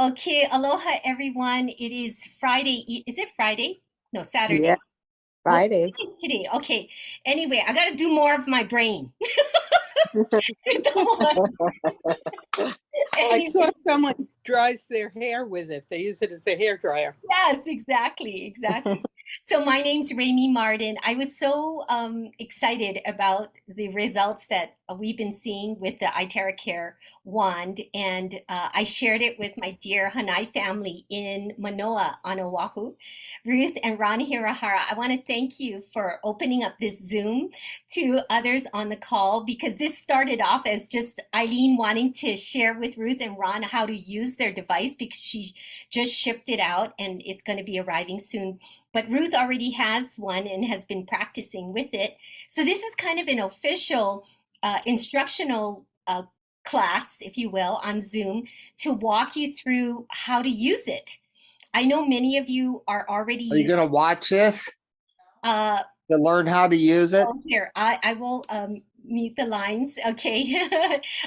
Okay, aloha everyone. It is Friday. Is it Friday? No, Yeah, Saturday. What Friday. is today? Okay. Anyway, I got to do more of my brain. I saw Anyway, someone dries their hair with it. They use it as a hair dryer. yes, exactly. So my name's Raimi Martin. I was so excited about the results that we've been seeing with the iTeracare wand, and I shared it with my dear Hanai family in Manoa on Oahu. Ruth and Ron Hirahara, I want to thank you for opening up this Zoom to others on the call, because this started off as just Eileen wanting to share with Ruth and Ron how to use their device, because she just shipped it out and it's going to be arriving soon. But Ruth already has one and has been practicing with it. So this is kind of an official instructional class, if you will, on Zoom to walk you through how to use it. I know many of you are already Are you going to watch this to learn how to use it? Here, I will mute the lines. Okay.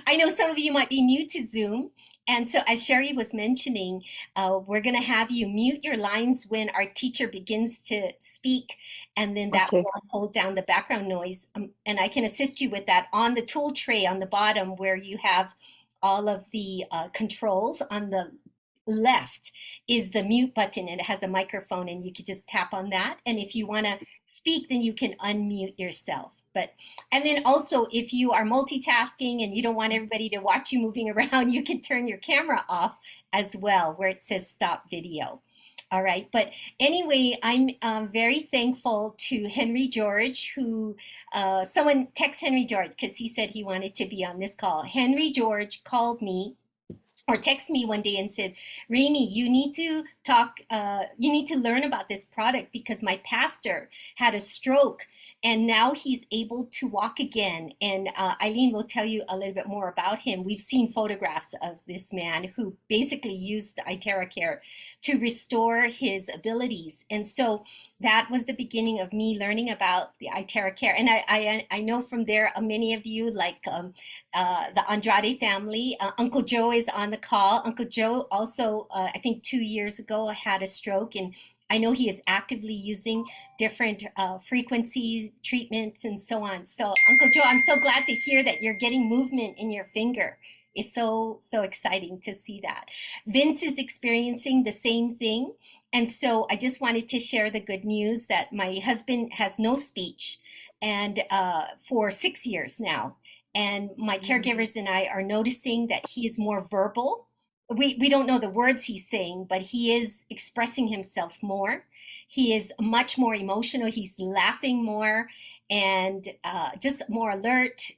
I know some of you might be new to Zoom. And so as Sherry was mentioning, we're going to have you mute your lines when our teacher begins to speak, and then that will hold down the background noise. And I can assist you with that on the tool tray on the bottom, where you have all of the controls. On the left is the mute button, and it has a microphone, and you could just tap on that. And if you want to speak, then you can unmute yourself. And then also, if you are multitasking and you don't want everybody to watch you moving around, you can turn your camera off as well, where it says stop video. All right. But anyway, I'm very thankful to Henry George, who someone text Henry George because he said he wanted to be on this call. Henry George called me or text me one day and said, Raimi, you need to talk, you need to learn about this product, because my pastor had a stroke and now he's able to walk again. And Eileen will tell you a little bit more about him. We've seen photographs of this man who basically used iTeracare to restore his abilities. And so that was the beginning of me learning about the iTeracare. And I know from there, many of you, like the Andrade family, Uncle Joe is on the call. Uncle Joe also, I think 2 years ago, had a stroke, and I know he is actively using different frequencies, treatments, and so on. So Uncle Joe, I'm so glad to hear that you're getting movement in your finger. It's so exciting to see that. Vince is experiencing the same thing. And so I just wanted to share the good news that my husband has no speech, and for 6 years now. And my caregivers and I are noticing that he is more verbal. We don't know the words he's saying, but he is expressing himself more. He is much more emotional. He's laughing more and just more alert.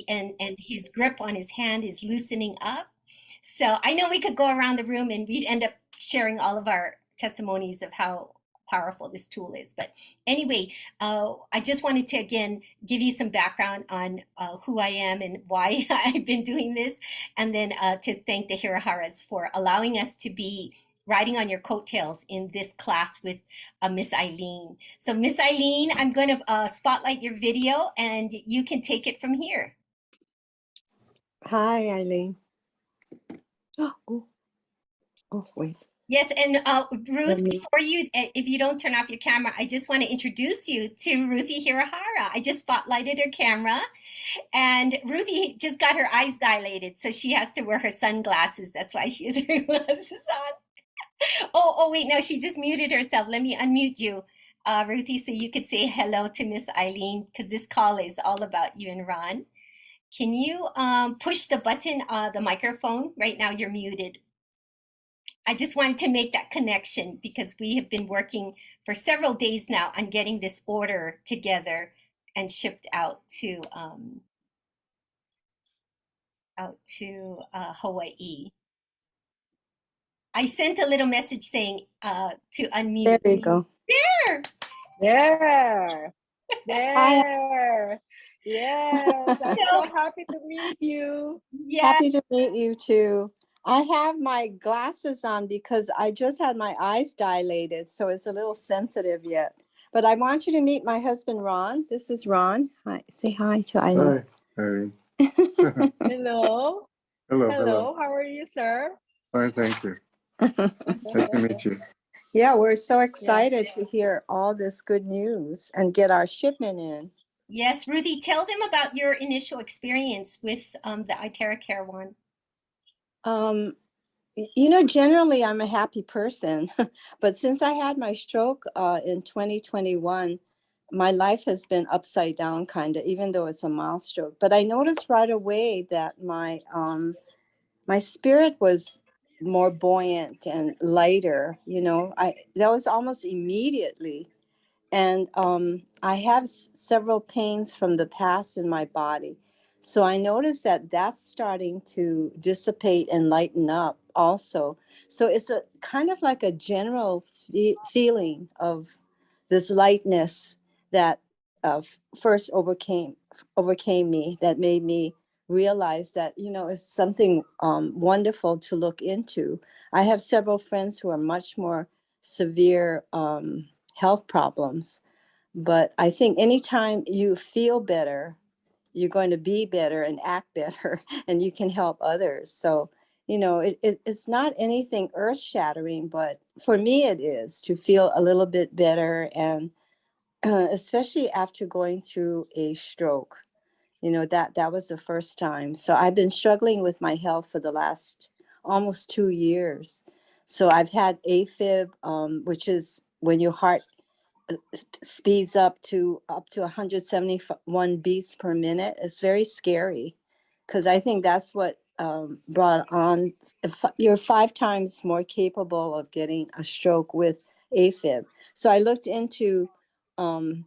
And his grip on his hand is loosening up. So I know we could go around the room and we'd end up sharing all of our testimonies of how powerful this tool is. But anyway, I just wanted to again give you some background on who I am and why I've been doing this, and then to thank the Hiraharas for allowing us to be riding on your coattails in this class with Miss Eileen. So Miss Eileen, I'm going to spotlight your video and you can take it from here. Hi, Eileen. Oh, wait. Yes, and Ruth, before you, if you don't turn off your camera, I just want to introduce you to Ruthie Hirahara. I just spotlighted her camera, and Ruthie just got her eyes dilated, so she has to wear her sunglasses. That's why she has her glasses on. Oh, wait, no, she just muted herself. Let me unmute you, Ruthie, so you could say hello to Miss Eileen, because this call is all about you and Ron. Can you push the button, the microphone? Right now you're muted. I just wanted to make that connection because we have been working for several days now on getting this order together and shipped out to Hawaii. I sent a little message saying to unmute. There you go. There. There. There. Yes. I'm so happy to meet you. Yeah. Happy to meet you too. I have my glasses on because I just had my eyes dilated, so it's a little sensitive yet. But I want you to meet my husband, Ron. This is Ron. Hi. Say hi to Eileen. Hi. Hello. Hello. Hello. How are you, sir? Fine, thank you. Nice to meet you. Yeah, we're so excited to hear all this good news and get our shipment in. Yes, Ruthie, tell them about your initial experience with the iTeracare one. Generally I'm a happy person, but since I had my stroke in 2021, my life has been upside down kind of, even though it's a mild stroke. But I noticed right away that my spirit was more buoyant and lighter. That was almost immediately. And I have several pains from the past in my body. So I noticed that that's starting to dissipate and lighten up also. So it's a kind of like a general feeling of this lightness that first overcame me, that made me realize that, it's something wonderful to look into. I have several friends who are much more severe health problems. But I think anytime you feel better, you're going to be better and act better, and you can help others. So, it's not anything earth shattering, but for me, it is to feel a little bit better. And especially after going through a stroke, that was the first time. So I've been struggling with my health for the last almost 2 years. So I've had AFib, which is when your heart speeds up to 171 beats per minute. It's very scary, because I think that's what brought on. You're 5 times more capable of getting a stroke with AFib. So I looked into um,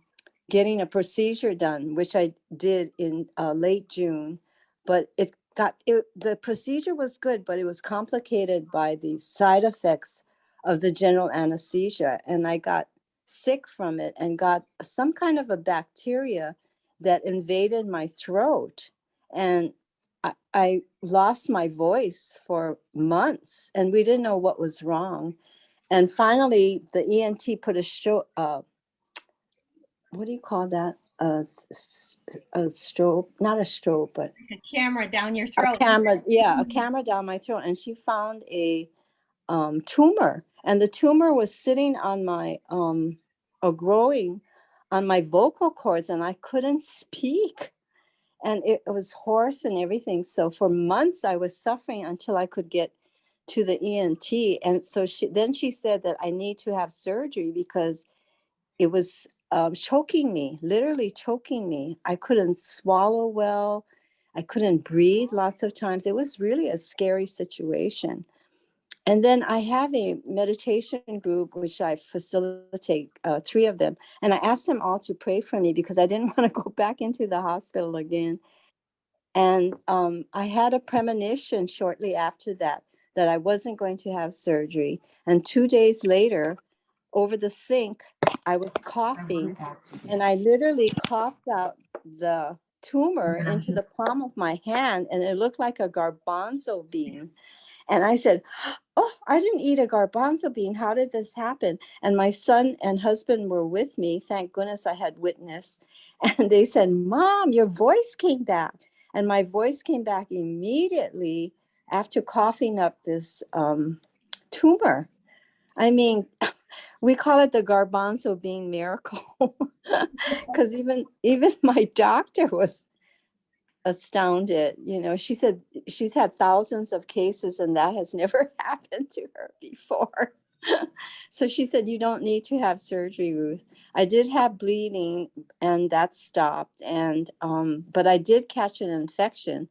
getting a procedure done, which I did in late June, but the procedure was good, but it was complicated by the side effects of the general anesthesia, and I got sick from it and got some kind of a bacteria that invaded my throat. And I lost my voice for months, and we didn't know what was wrong. And finally, the ENT put what do you call that? A strobe, not a strobe, but A camera down your a throat. camera. Yeah, a camera down my throat. And she found a tumor, and the tumor was sitting on my or growing on my vocal cords, and I couldn't speak, and it was hoarse and everything. So for months I was suffering until I could get to the ENT. And so she said that I need to have surgery because it was choking me, literally choking me. I couldn't swallow well. I couldn't breathe lots of times. It was really a scary situation. And then I have a meditation group, which I facilitate, 3 of them. And I asked them all to pray for me because I didn't want to go back into the hospital again. And I had a premonition shortly after that, that I wasn't going to have surgery. And 2 days later, over the sink, I was coughing, and I literally coughed out the tumor into the palm of my hand, and it looked like a garbanzo bean. And I said, "Oh, I didn't eat a garbanzo bean. How did this happen?" And my son and husband were with me. Thank goodness I had witness. And they said, "Mom, your voice came back." And my voice came back immediately after coughing up this tumor. I mean, we call it the garbanzo bean miracle, because even my doctor was astounded. She said she's had thousands of cases and that has never happened to her before. So she said, "You don't need to have surgery, Ruth." I did have bleeding and that stopped, and but I did catch an infection,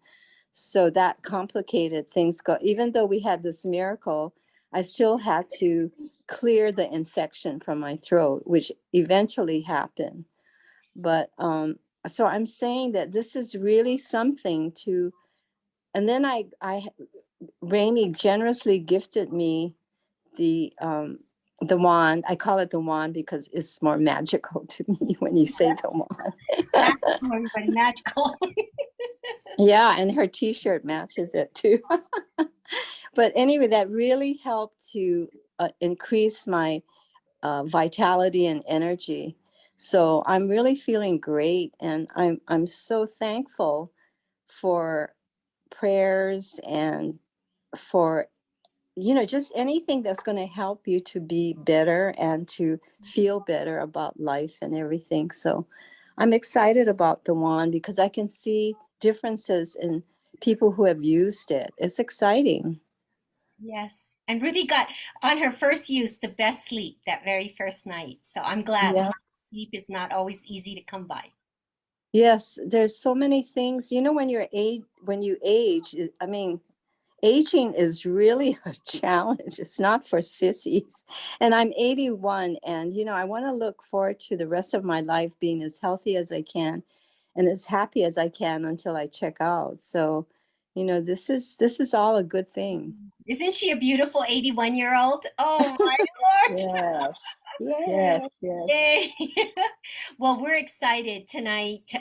so that complicated things. Even though we had this miracle, I still had to clear the infection from my throat, which eventually happened. But so I'm saying that this is really something to. And then Rainey generously gifted me the wand. I call it the wand because it's more magical to me when you say the wand. Magical, everybody, magical. Yeah, and her T-shirt matches it too. But anyway, that really helped to increase my vitality and energy. So I'm really feeling great, and I'm so thankful for prayers and for just anything that's going to help you to be better and to feel better about life and everything. So I'm excited about the wand because I can see differences in people who have used it. It's exciting. Yes. And Ruthie got on her first use the best sleep that very first night. So I'm glad Yeah. sleep is not always easy to come by. Yes, there's so many things. When you age, I mean, aging is really a challenge. It's not for sissies. And I'm 81, and I want to look forward to the rest of my life being as healthy as I can and as happy as I can until I check out. So, this is all a good thing. Isn't she a beautiful 81-year-old? Oh my Lord. Yes, yes, Yeah. yes. Yay. Well, we're excited tonight,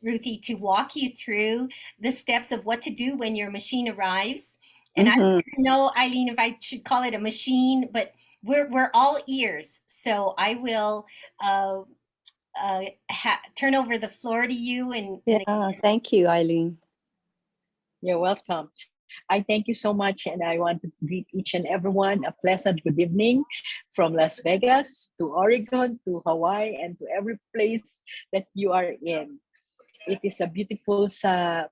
Ruthie, to walk you through the steps of what to do when your machine arrives. And I Hmm. don't know, Eileen, if I should call it a machine, but we're all ears. So I will turn over the floor to you Yeah. Thank you, Eileen. You're welcome. I thank you so much, and I want to greet each and everyone a pleasant good evening from Las Vegas to Oregon to Hawaii and to every place that you are in. It is a beautiful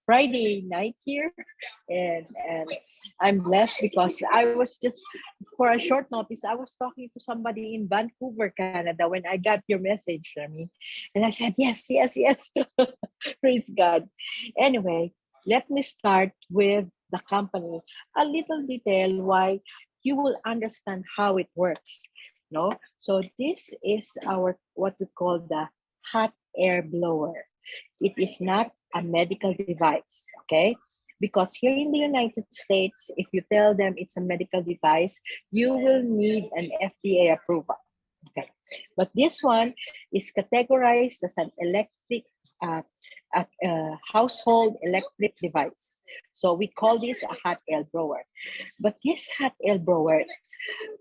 Friday night here, and I'm blessed because I was just for a short notice. I was talking to somebody in Vancouver, Canada, when I got your message, Remy, and I said yes, yes, yes. Praise God. Anyway, let me start with the company. A little detail why you will understand how it works. No, so this is our what we call the hot air blower. It is not a medical device, okay? Because here in the United States, if you tell them it's a medical device, you will need an FDA approval. Okay. But this one is categorized as an electric, household electric device. So we call this a hot air blower. But this hot air blower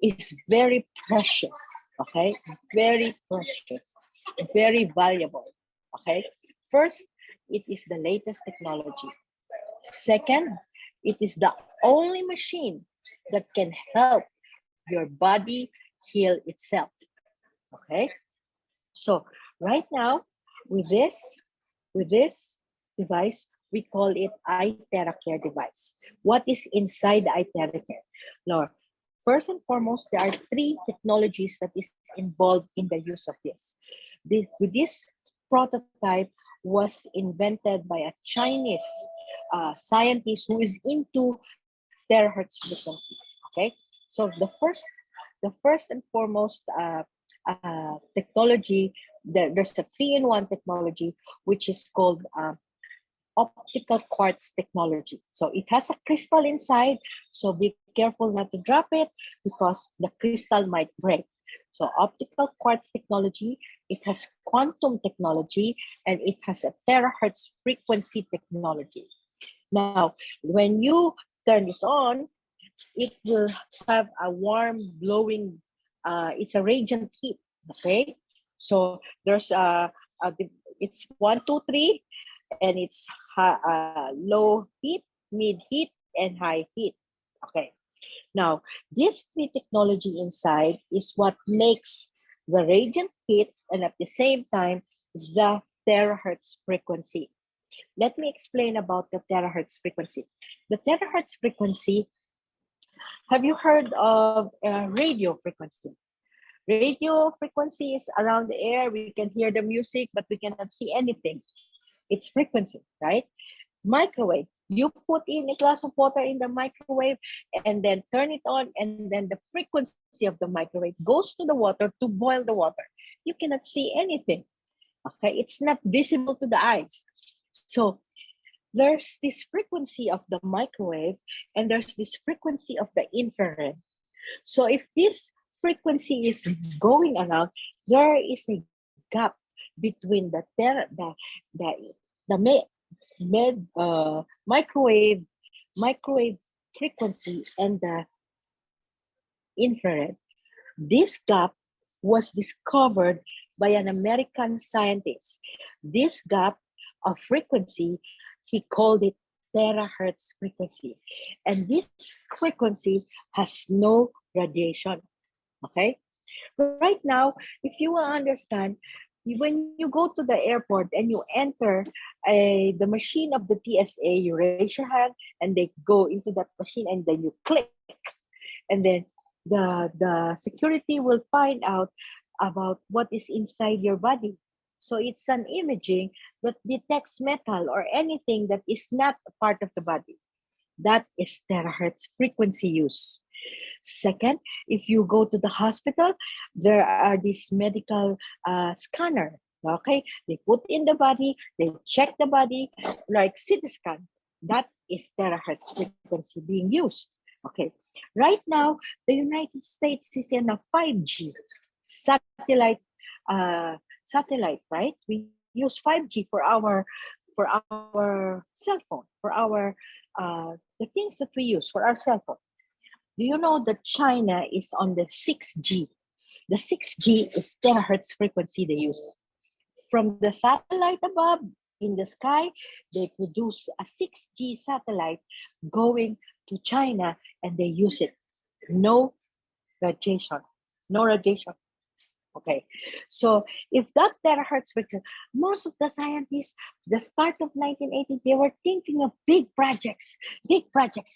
is very precious, okay? Very precious, very valuable, okay? First, it is the latest technology. Second, it is the only machine that can help your body heal itself, okay? So right now, with this device, we call it iTeracare device. What is inside the iTeracare? Now, first and foremost, there are three technologies that is involved in the use of this. This prototype was invented by a Chinese scientist who is into terahertz frequencies. Okay, so the first and foremost technology, there's a three-in-one technology which is called optical quartz technology. So it has a crystal inside, so be careful not to drop it because the crystal might break. So optical quartz technology, it has quantum technology, and it has a terahertz frequency technology. Now, when you turn this on, it will have a warm, glowing, it's a radiant heat, okay? So there's it's 1, 2, 3, and it's low heat, mid heat, and high heat. Okay. Now, this three technology inside is what makes the radiant heat, and at the same time, is the terahertz frequency. Let me explain about the terahertz frequency. The terahertz frequency, have you heard of radio frequency? Radio frequency is around the air. We can hear the music, but we cannot see anything. It's frequency, right? Microwave. You put in a glass of water in the microwave and then turn it on, and then the frequency of the microwave goes to the water to boil the water. You cannot see anything. Okay, it's not visible to the eyes. So there's this frequency of the microwave and there's this frequency of the infrared. So if this frequency is going around, there is a gap between the microwave frequency and the infrared. This gap was discovered by an American scientist. This gap of frequency, he called it terahertz frequency. And this frequency has no radiation. Okay? Right now, if you will understand, when you go to the airport and you enter the machine of the TSA, you raise your hand and they go into that machine and then you click. And then the security will find out about what is inside your body. So it's an imaging that detects metal or anything that is not a part of the body. That is terahertz frequency use. Second, if you go to the hospital, there are these medical scanner. Okay, they put in the body, they check the body like CT scan. That is terahertz frequency being used. Okay, right now the United States is in a 5G satellite. Satellite, right? We use 5G for our cell phone, for our the things that we use for our cell phone. Do you know that China is on the 6G? The 6G is terahertz frequency they use. From the satellite above in the sky, they produce a 6G satellite going to China and they use it. No radiation. No radiation. Okay, so if that terahertz frequency, most of the scientists, the start of 1980, they were thinking of big projects,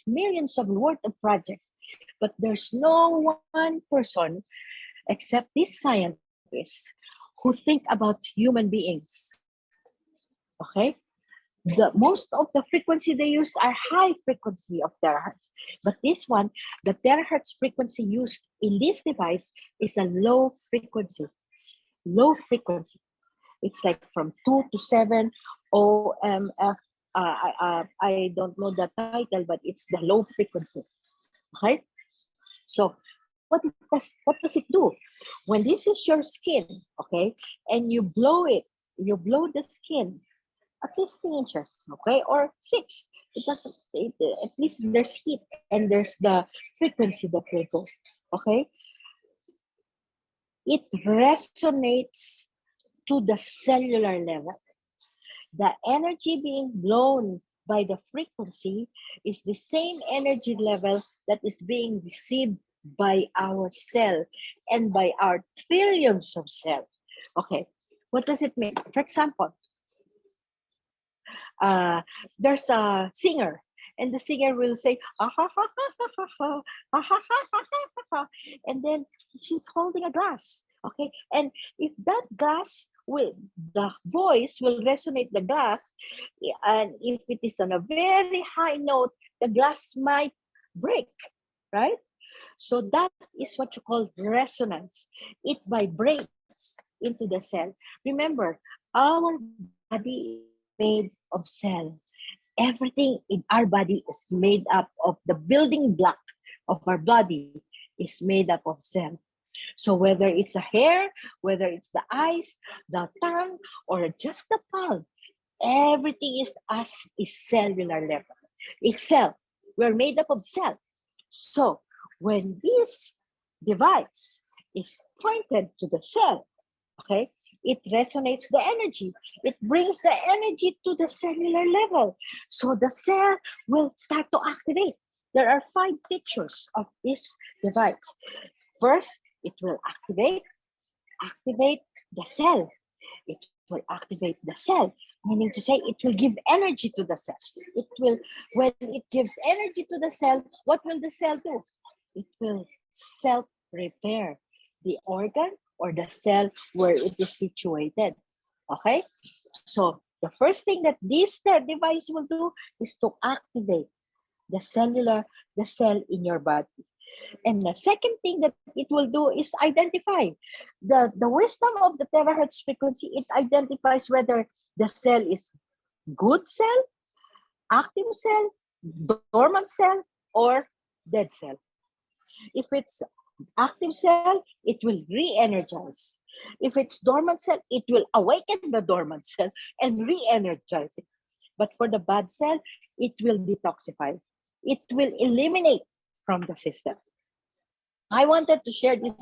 millions of worth of projects. But there's no one person except these scientists who think about human beings. Okay, most of the frequency they use are high frequency of terahertz. But this one, the terahertz frequency used in this device is a low frequency. Low frequency. It's like from 2 to 7 OMF. I don't know the title, but it's the low frequency. Okay? So what does it do? When this is your skin, okay, and you blow the skin at least 3 inches, okay, or 6. It doesn't. At least there's heat and there's the frequency that will go, okay. It resonates to the cellular level. The energy being blown by the frequency is the same energy level that is being received by our cell and by our trillions of cells. Okay, what does it mean? For example, there's a singer and the singer will say ah, ha, ha, ha, ha, ha, ha, ah, ha, ha, ha, ha, ha, and then she's holding a glass, okay, and if that glass will, the voice will resonate the glass, and if it is on a very high note, the glass might break, right? So that is what you call resonance. It vibrates into the cell. Remember, our body is made of cell. Everything in our body is made up of the building block of our body is made up of cell. So whether it's a hair, whether it's the eyes, the tongue, or just the palm, everything is cellular level. It's cell. We're made up of cell. So when this device is pointed to the cell, okay, it resonates the energy. It brings the energy to the cellular level. So the cell will start to activate. There are 5 features of this device. First, it will activate the cell. It will activate the cell, meaning to say it will give energy to the cell. It will, when it gives energy to the cell, what will the cell do? It will self-repair the organ or the cell where it is situated. Okay? So the first thing that this device will do is to activate the cell in your body. And the second thing that it will do is identify the wisdom of the terahertz frequency. It identifies whether the cell is good cell, active cell, dormant cell, or dead cell. If it's active cell, it will re-energize. If it's dormant cell, it will awaken the dormant cell and re-energize it. But for the bad cell, it will detoxify. It will eliminate from the system. I wanted to share this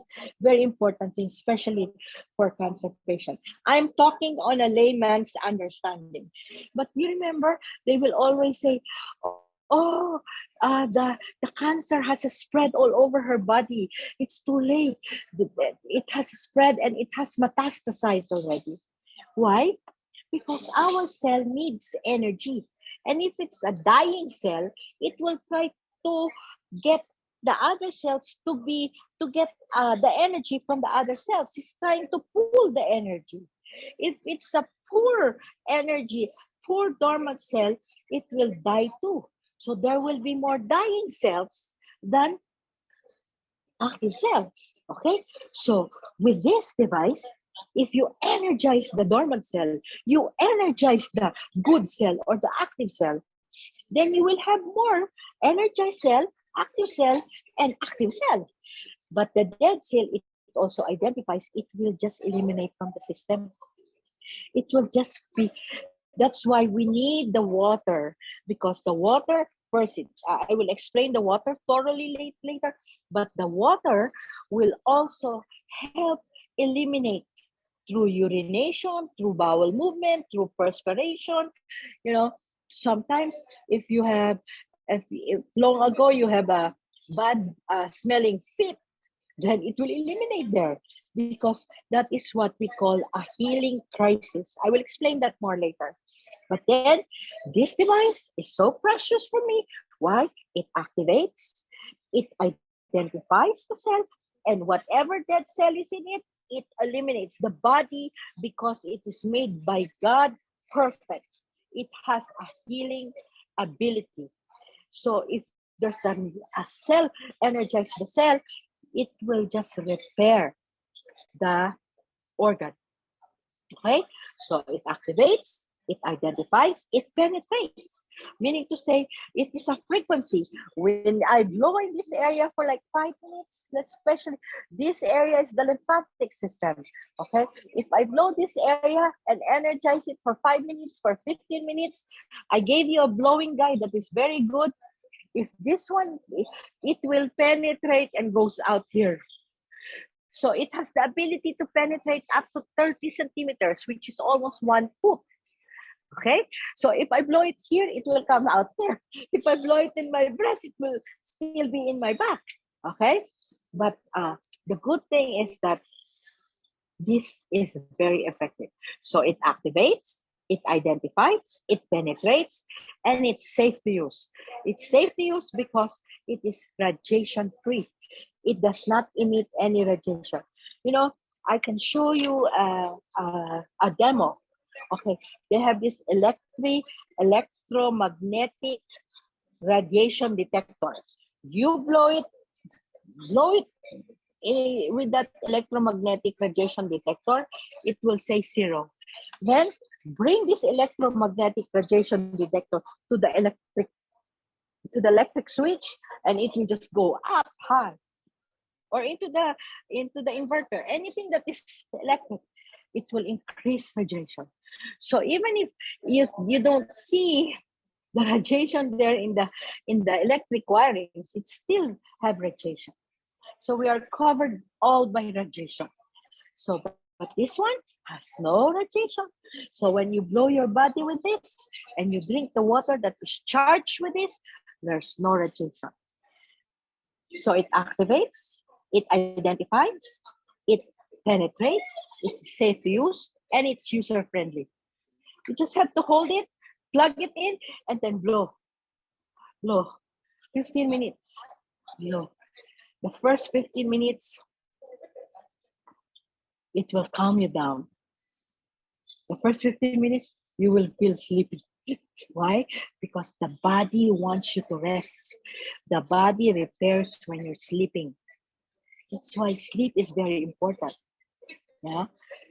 very important thing, especially for cancer patients. I'm talking on a layman's understanding. But you remember, they will always say, oh, the cancer has spread all over her body. It's too late. It has spread and it has metastasized already. Why? Because our cell needs energy. And if it's a dying cell, it will try to get the other cells to get the energy from the other cells. It's trying to pull the energy. If it's a poor energy, poor dormant cell, it will die too. So there will be more dying cells than active cells. Okay? So with this device, if you energize the dormant cell, you energize the good cell or the active cell, then you will have more energized cell, and active cell. But the dead cell, it also identifies, it will just eliminate from the system. It will just be, that's why we need the water, because the water, first, I will explain the water thoroughly later, but the water will also help eliminate through urination, through bowel movement, through perspiration. You know, sometimes if you have, if long ago you have a bad smelling feet, then it will eliminate there, because that is what we call a healing crisis. I will explain that more later. But then this device is so precious for me. Why? It activates, it identifies the cell, and whatever dead cell is in it, it eliminates the body, because it is made by God perfect. It has a healing ability. So if there's a cell, energize the cell, it will just repair the organ. Okay? So it activates, it identifies, it penetrates. Meaning to say, it is a frequency. When I blow in this area for like 5 minutes, especially this area is the lymphatic system. Okay? If I blow this area and energize it for 5 minutes, for 15 minutes, I gave you a blowing guide that is very good. If this one, it will penetrate and goes out here. So it has the ability to penetrate up to 30 centimeters, which is almost 1 foot. Okay? So if I blow it here, it will come out here. If I blow it in my breast, it will still be in my back. Okay? But the good thing is that this is very effective. So it activates, it identifies, it penetrates, and it's safe to use. It's safe to use because it is radiation free. It does not emit any radiation. You know, I can show you a demo. Okay, they have this electromagnetic radiation detector. You blow it with that electromagnetic radiation detector, it will say 0. Then bring this electromagnetic radiation detector to the electric switch, and it will just go up high, or into the inverter. Anything that is electric, it will increase radiation. So even if you don't see the radiation there in the electric wirings, it still have radiation. So we are covered all by radiation. So, but this one has no radiation. So when you blow your body with this and you drink the water that is charged with this, there's no radiation. So it activates, it identifies, it penetrates, it's safe to use, and it's user-friendly. You just have to hold it, plug it in, and then blow. Blow. 15 minutes. Blow. The first 15 minutes, it will calm you down. The first 15 minutes, you will feel sleepy. Why? Because the body wants you to rest. The body repairs when you're sleeping. That's why sleep is very important. Yeah.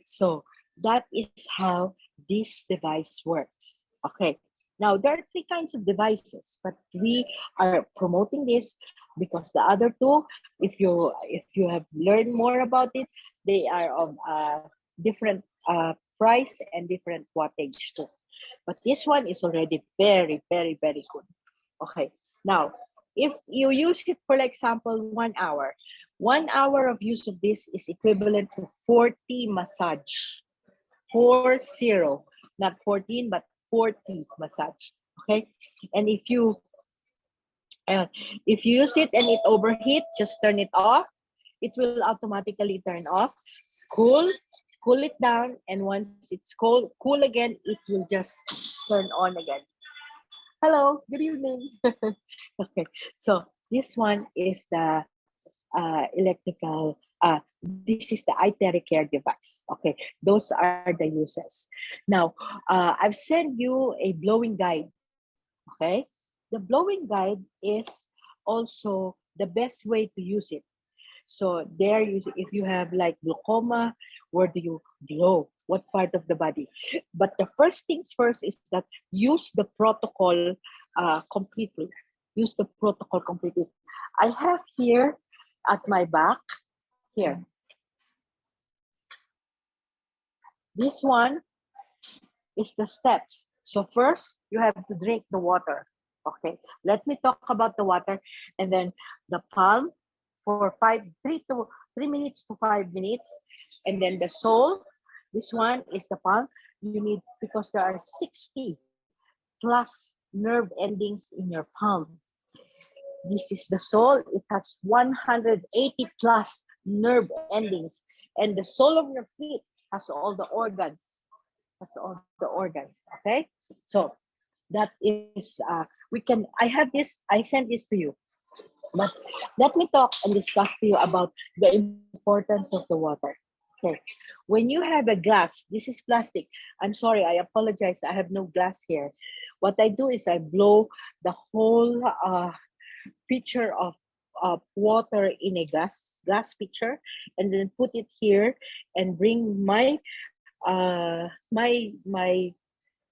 So that is how this device works. Okay. Now there are 3 kinds of devices, but we are promoting this because the other 2, if you have learned more about it, they are of different price and different wattage too. But this one is already very, very, very good. Okay. Now, if you use it for, like, example, 1 hour, 1 hour of use of this is equivalent to 40 massage. 40, not 14, but 40 massage. Okay, and uh, if you use it and it overheat, just turn it off. It will automatically turn off. Cool, cool it down, and once it's cool again, it will just turn on again. Hello, good evening. Okay, so this one is the electrical. This is the iTeracare device. Okay, those are the uses. Now, I've sent you a blowing guide. Okay, the blowing guide is also the best way to use it. So there, if you have like glaucoma, where do you blow? What part of the body? But the first things first is that use the protocol completely. Use the protocol completely. I have here at my back, here. This one is the steps. So first, you have to drink the water. Okay, let me talk about the water, and then the palm for 3 minutes to 5 minutes, and then the sole. This one is the palm. You need, because there are 60 plus nerve endings in your palm. This is the sole. It has 180 plus nerve endings, and the sole of your feet has all the organs. Has all the organs. Okay, so that is I have this. I sent this to you. But let me talk and discuss to you about the importance of the water. Okay. When you have a glass, this is plastic. I'm sorry, I apologize. I have no glass here. What I do is I blow the whole pitcher of water in a glass pitcher, and then put it here and bring my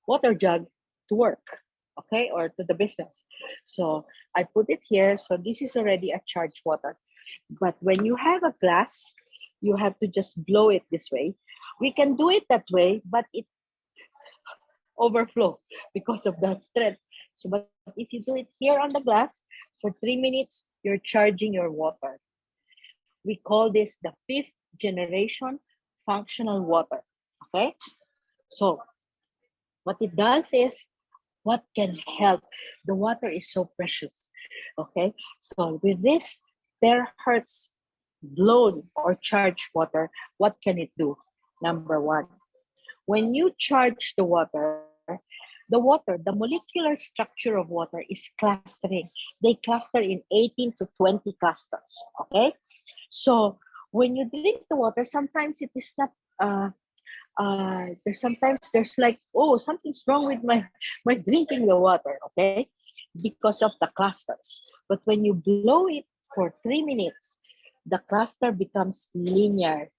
water jug to work, okay, or to the business. So I put it here. So this is already a charged water. But when you have a glass, you have to just blow it this way. We can do it that way, but it overflow because of that strength. So, but if you do it here on the glass for 3 minutes, you're charging your water. We call this the 5th generation functional water. Okay, so what it does is, what can help? The water is so precious. Okay, so with this terahertz blown or charged water, what can it do? Number one, when you charge the molecular structure of water is clustering. They cluster in 18 to 20 clusters. Okay, so when you drink the water, sometimes it is not there's like, oh, something's wrong with my drinking the water, okay, because of the clusters. But when you blow it for 3 minutes, the cluster becomes linear.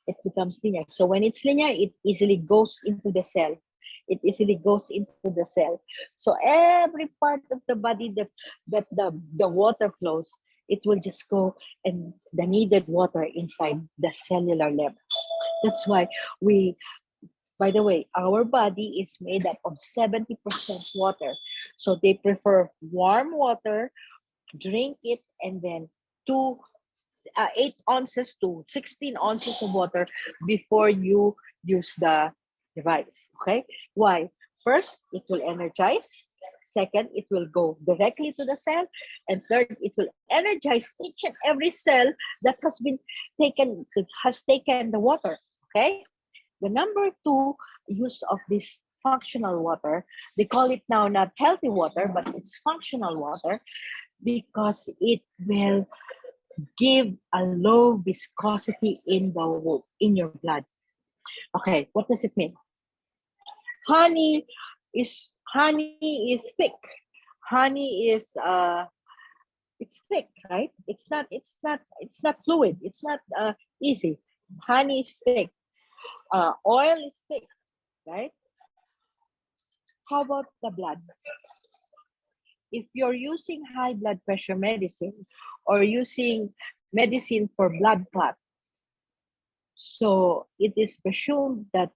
It becomes linear. So when it's linear, it easily goes into the cell. It easily goes into the cell. So every part of the body that the water flows, it will just go, and the needed water inside the cellular level. That's why by the way, our body is made up of 70% water. So they prefer warm water, drink it, and then 8 ounces to 16 ounces of water before you use the device. Okay? Why? First, it will energize. Second, it will go directly to the cell. And third, it will energize each and every cell that has taken the water. Okay? The number 2 use of this functional water, they call it now not healthy water, but it's functional water, because it will give a low viscosity in your blood. Okay, what does it mean? Honey is thick. Honey is it's thick, right? It's not fluid. It's not easy. Honey is thick. Oil is thick, right? How about the blood? If you're using high blood pressure medicine or using medicine for blood clot, so it is presumed that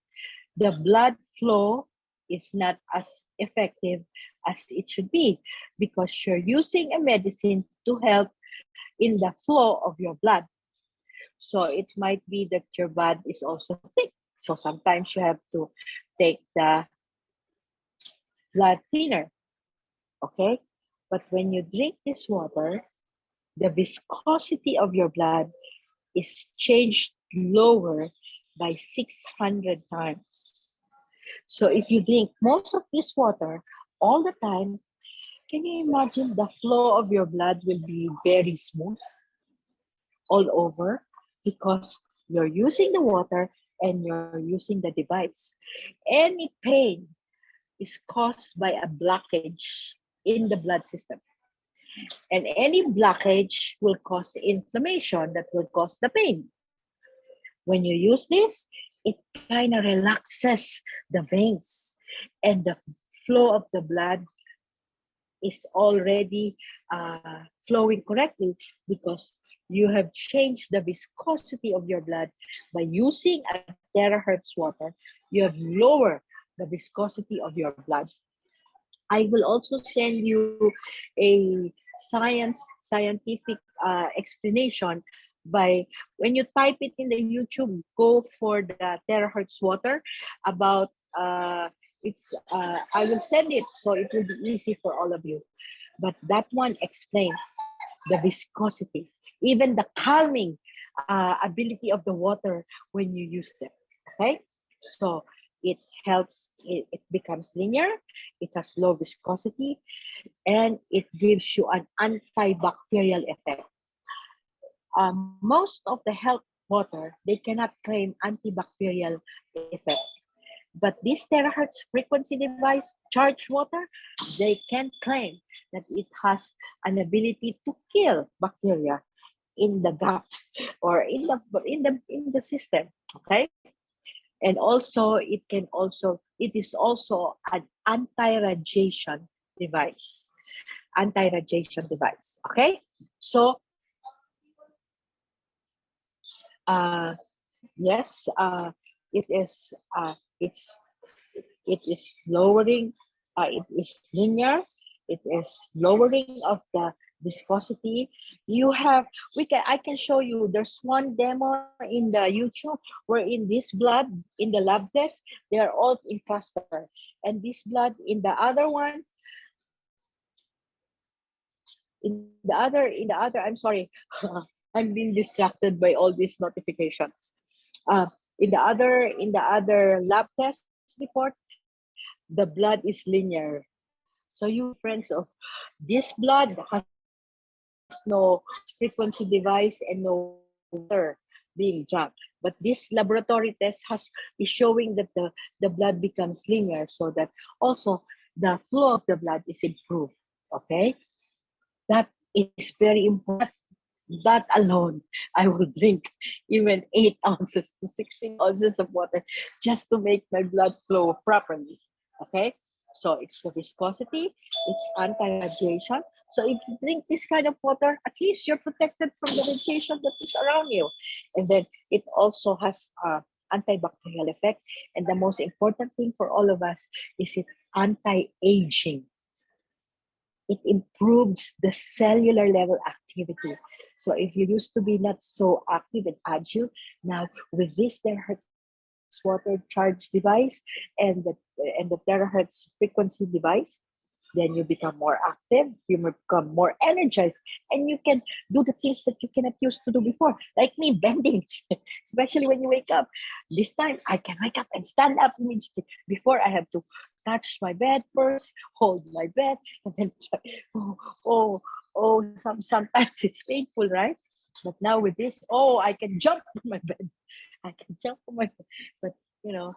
the blood flow is not as effective as it should be, because you're using a medicine to help in the flow of your blood. So it might be that your blood is also thick. So sometimes you have to take the blood thinner, okay? But when you drink this water, the viscosity of your blood is changed lower by 600 times. So if you drink most of this water all the time, can you imagine the flow of your blood will be very smooth all over, because you're using the water and you're using the device. Any pain is caused by a blockage in the blood system. And any blockage will cause inflammation that will cause the pain. When you use this, it kind of relaxes the veins, and the flow of the blood is already flowing correctly, because you have changed the viscosity of your blood by using a terahertz water. You have lowered the viscosity of your blood. I will also send you a scientific explanation by, when you type it in the YouTube, go for the terahertz water about I will send it so it will be easy for all of you. But that one explains the viscosity, even the calming ability of the water when you use them. Okay, so it helps. It becomes linear. It has low viscosity, and it gives you an antibacterial effect. Most of the health water, they cannot claim antibacterial effect. But this terahertz frequency device, charged water, they can claim that it has an ability to kill bacteria in the gut or in the system. Okay, and also it is also an anti-radiation device. Anti-radiation device. Okay, so uh, yes, it is. It's it is lowering, it is linear, it is lowering of the viscosity. You have, I can show you, there's one demo in the YouTube where in this blood, in the lab test, they are all in cluster. And this blood in the other one, I'm sorry, I'm being distracted by all these notifications. Uh, in the other lab test report, the blood is linear. So you friends of, this blood has no frequency device and no water being drunk. But this laboratory test is showing that the blood becomes linear, so that also the flow of the blood is improved. Okay, that is very important. That alone, I will drink even 8 ounces to 16 ounces of water just to make my blood flow properly. Okay, so it's the viscosity, it's anti-radiation. So if you drink this kind of water, at least you're protected from the radiation that is around you. And then it also has antibacterial effect. And the most important thing for all of us is it anti-aging. It improves the cellular level activity. So if you used to be not so active and agile, now with this terahertz water charge device and the terahertz frequency device, then you become more active, you become more energized, and you can do the things that you cannot used to do before, like me bending, especially when you wake up. This time I can wake up and stand up immediately. Before, I have to touch my bed first, hold my bed, and then oh, oh, sometimes it's painful, right? But now with this, I can jump on my bed. I can jump on my bed. But you know,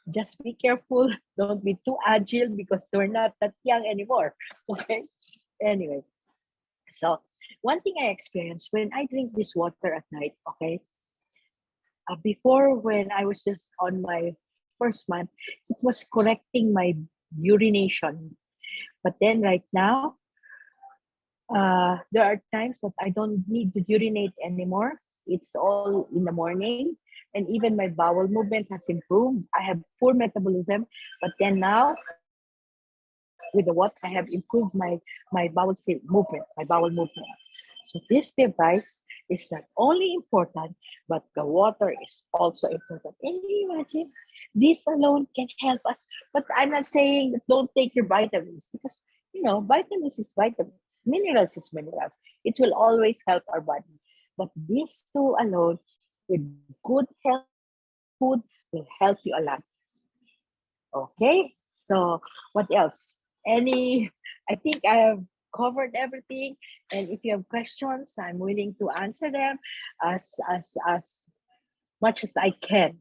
just be careful. Don't be too agile because we're not that young anymore. Okay. Anyway, so one thing I experienced when I drink this water at night, okay, before, when I was just on my first month, it was correcting my urination. But then right now, there are times that I don't need to urinate anymore. It's all in the morning, and even my bowel movement has improved. I have poor metabolism, but then now with the water, I have improved my bowel movement. So this device is not only important, but the water is also important. Can you imagine? This alone can help us. But I'm not saying that don't take your vitamins, because vitamins is vitamins, minerals is minerals. It will always help our body. But these two alone, with good healthy food, will help you a lot. Okay, so what else? I think I have covered everything. And if you have questions, I'm willing to answer them as much as I can.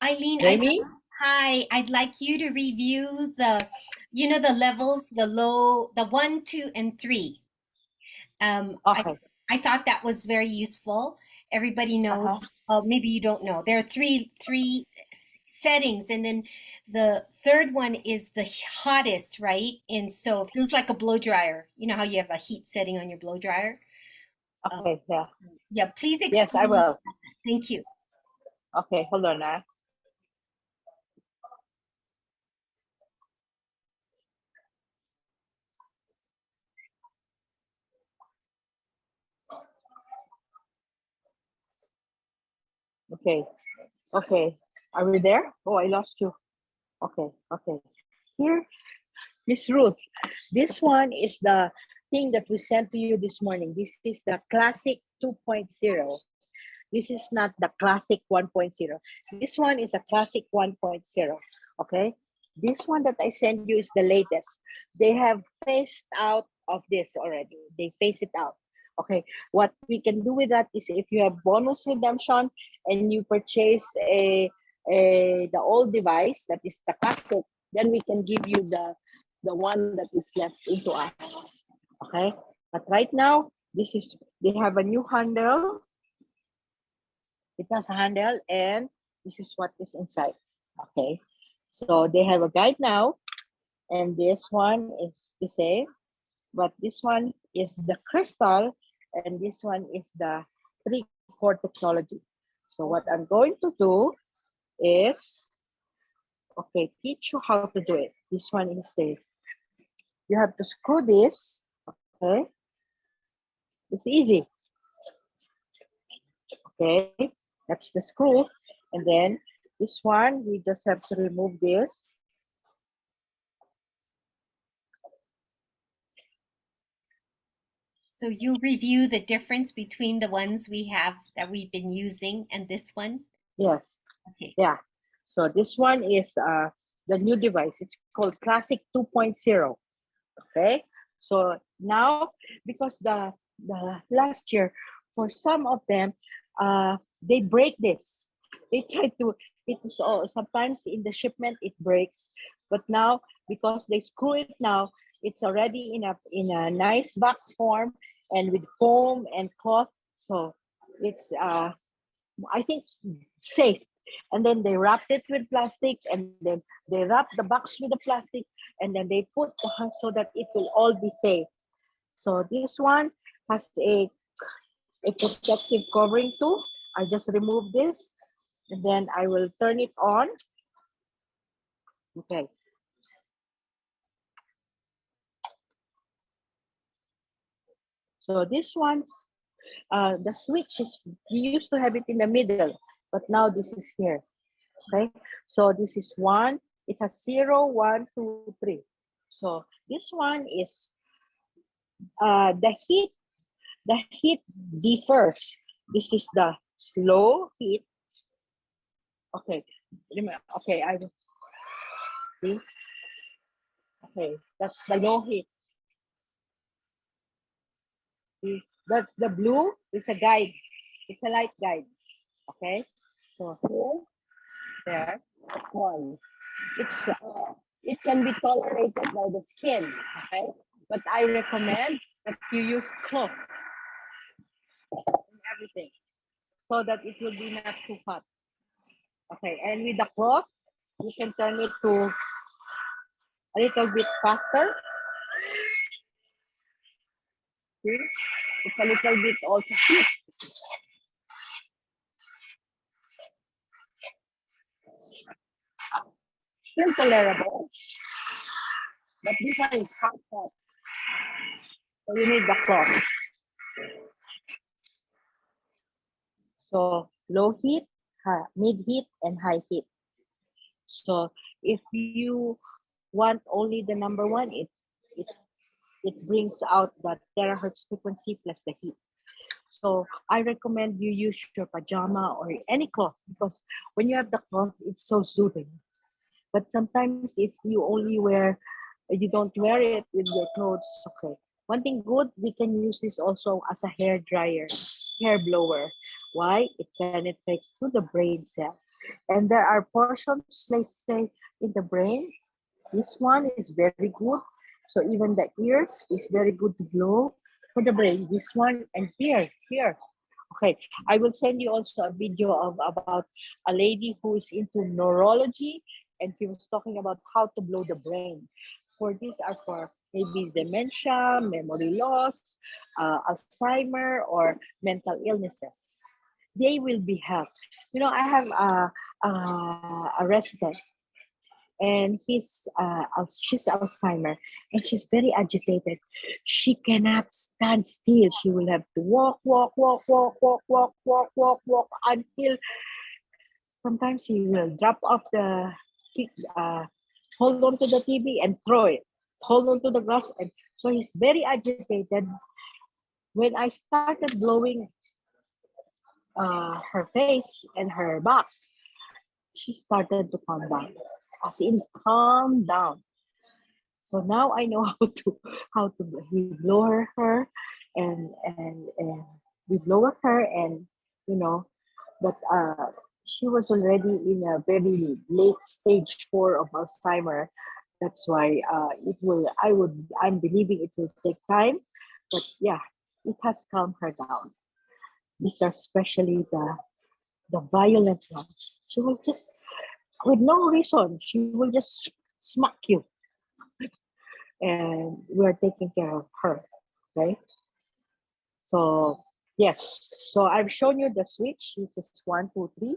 Eileen, Jamie? hi. I'd like you to review the levels, the low, the 1, 2, and 3. Okay. I thought that was very useful. Everybody knows. Uh-huh. Maybe you don't know. There are three settings, and then the third one is the hottest, right? And so it feels like a blow dryer. You know how you have a heat setting on your blow dryer? Okay, yeah. Yeah, please Yes, I explain. will. Thank you. Okay, hold on. Okay. Okay. Are we there? Oh, I lost you. Okay. Okay. Here, Miss Ruth, this one is the thing that we sent to you this morning. This is the Classic 2.0. This is not the Classic 1.0. This one is a Classic 1.0. Okay? This one that I sent you is the latest. They have phased out of this already. They phased it out. Okay, what we can do with that is if you have bonus redemption and you purchase the old device that is the Classic, then we can give you the one that is left into us. Okay, but right now they have a new handle. It has a handle, and this is what is inside. Okay, so they have a guide now, and this one is the same, but this one is the crystal, and this one is the 3-core technology. So what I'm going to do is, okay, teach you how to do it. This one is safe. You have to screw this. Okay, it's easy. Okay, that's the screw, and then this one we just have to remove this. So you review the difference between the ones we have that we've been using and this one? Yes. Okay. Yeah. So this one is the new device. It's called Classic 2.0. Okay. So now, because the last year, for some of them, they break this. They try to. It is sometimes in the shipment it breaks, but now because they screw it now, it's already in a nice box form and with foam and cloth. So it's I think safe. And then they wrapped it with plastic, and then they wrap the box with the plastic, and then they put so that it will all be safe. So this one has a protective covering too. I just remove this, and then I will turn it on. Okay. So this one's the switch is, you used to have it in the middle, but now this is here. Okay, so this is 1. It has 0, 1, 2, 3. So this one is the heat differs. This is the slow heat. Okay, okay, I will see. Okay, that's the low heat. See, that's the blue. It's a guide. It's a light guide. Okay, so here, there, one. It can be tolerated by the skin. Okay, but I recommend that you use cloth and everything so that it will be not too hot. Okay, and with the cloth, you can turn it to a little bit faster. See? It's a little bit also heat. still tolerable. But this one is hot, hot. So you need the cloth. So low heat, mid heat, and high heat. So if you want only the number one, it it brings out the terahertz frequency plus the heat. So I recommend you use your pajama or any cloth, because when you have the cloth, it's so soothing. But sometimes if you only wear, you don't wear it with your clothes, okay. One thing good, we can use this also as a hair dryer, hair blower. Why? It penetrates to the brain cell. And there are portions, let's say, in the brain. This one is very good. So even the ears is very good to blow for the brain. This one and here. Okay, I will send you also a video of about a lady who is into neurology, and she was talking about how to blow the brain. For these are for maybe dementia, memory loss, Alzheimer, or mental illnesses. They will be helped. You know, I have a resident, and she's Alzheimer, and she's very agitated. She cannot stand still. She will have to walk until sometimes she will drop off the hold on to the TV and throw it, hold on to the glass, and so he's very agitated. When I started blowing her face and her back, she started to calm down, as in calm down. So now I know how to we lower her, and we lower her, and you know, but she was already in a very late stage 4 of Alzheimer. That's why I'm believing it will take time, but yeah, it has calmed her down. These are especially the violent ones. She will just, with no reason, she will just smack you, and we're taking care of her, right? So yes, so I've shown you the switch. It's just 1, 2, 3,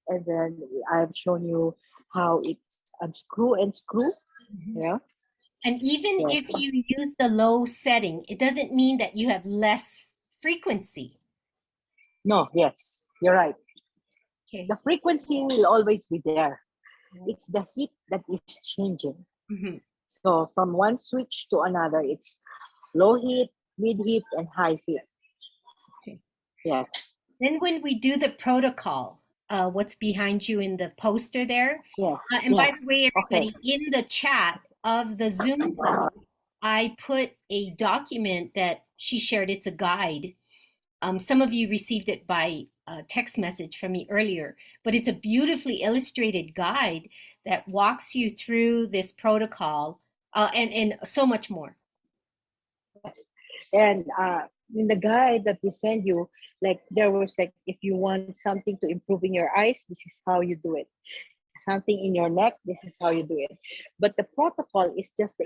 and then I've shown you how it's unscrew and screw. Yeah. And even Yes. if you use the low setting, it doesn't mean that you have less frequency. No. Yes, you're right. Okay. The frequency will always be there. It's the heat that is changing. Mm-hmm. So from one switch to another, it's low heat, mid heat, and high heat. Okay. Yes. Then when we do the protocol, what's behind you in the poster there? Yes. And by Yes. the way, everybody, in the chat of the Zoom call, I put a document that she shared. It's a guide. Some of you received it by text message from me earlier, but it's a beautifully illustrated guide that walks you through this protocol and so much more. Yes. And in the guide that we send you, like there was like, if you want something to improve in your eyes, this is how you do it. Something in your neck, this is how you do it. But the protocol is just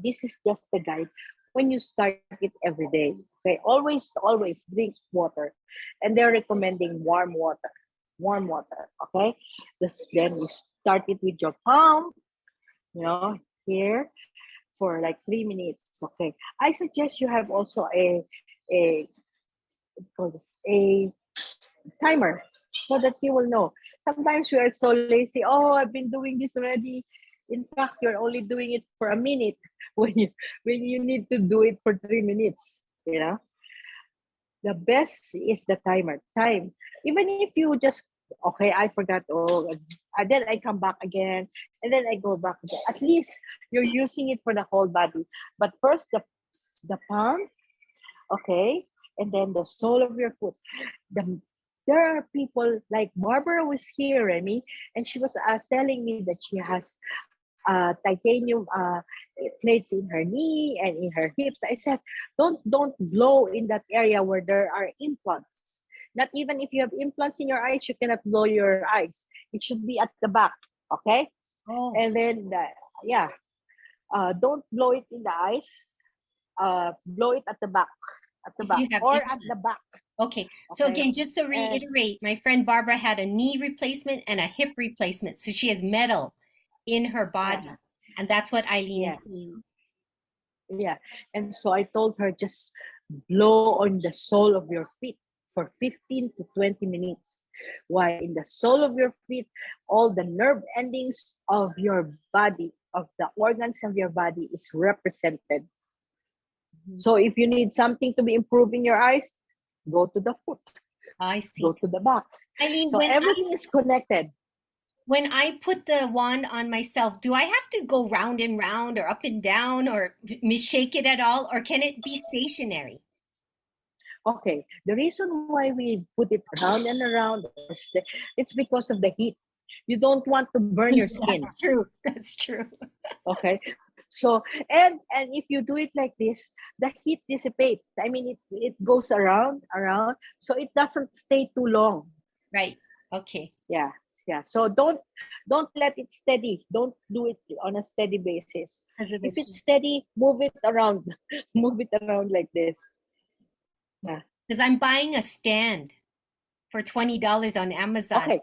this is just the guide when you start it every day. Okay, always drink water, and they're recommending warm water. Okay, then you start it with your palm, here for like 3 minutes. Okay, I suggest you have also a a timer, so that you will know. Sometimes we are so lazy. Oh, I've been doing this already. In fact, you're only doing it for a minute when you need to do it for 3 minutes. The best is the timer. Time. Even if you just, okay, I forgot. Oh, and then I come back again, and then I go back again. At least you're using it for the whole body. But first, the palm, okay, and then the sole of your foot. There are people like Barbara was here, Remy, and she was telling me that she has titanium plates in her knee and in her hips. I said, don't blow in that area where there are implants. Not even if you have implants in your eyes, you cannot blow your eyes. It should be at the back, okay? Oh. And then, don't blow it in the eyes. Blow it at the back, or at the back. Okay. So again, just to reiterate, my friend Barbara had a knee replacement and a hip replacement. So she has metal in her body. Yeah. And that's what Eileen is Yes. seeing. Yeah. And so I told her, just blow on the sole of your feet for 15 to 20 minutes. Why? In the sole of your feet, all the nerve endings of your body, of the organs of your body, is represented. So if you need something to be improving your eyes, go to the foot, I see. go to the back. Eileen, So everything is connected. when I put the wand on myself, do I have to go round and round or up and down or shake it at all? Or can it be stationary? Okay, the reason why we put it around and around, it's because of the heat. You don't want to burn your skin. That's true. That's true. Okay, so and if you do it like this, the heat dissipates. I mean, it goes around, so it doesn't stay too long. Right. Okay. Yeah. So don't let it steady. Don't do it on a steady basis. Because of the If heat. it's steady, move it around. Move it around like this. Yeah. Because I'm buying a stand for $20 on Amazon. Okay.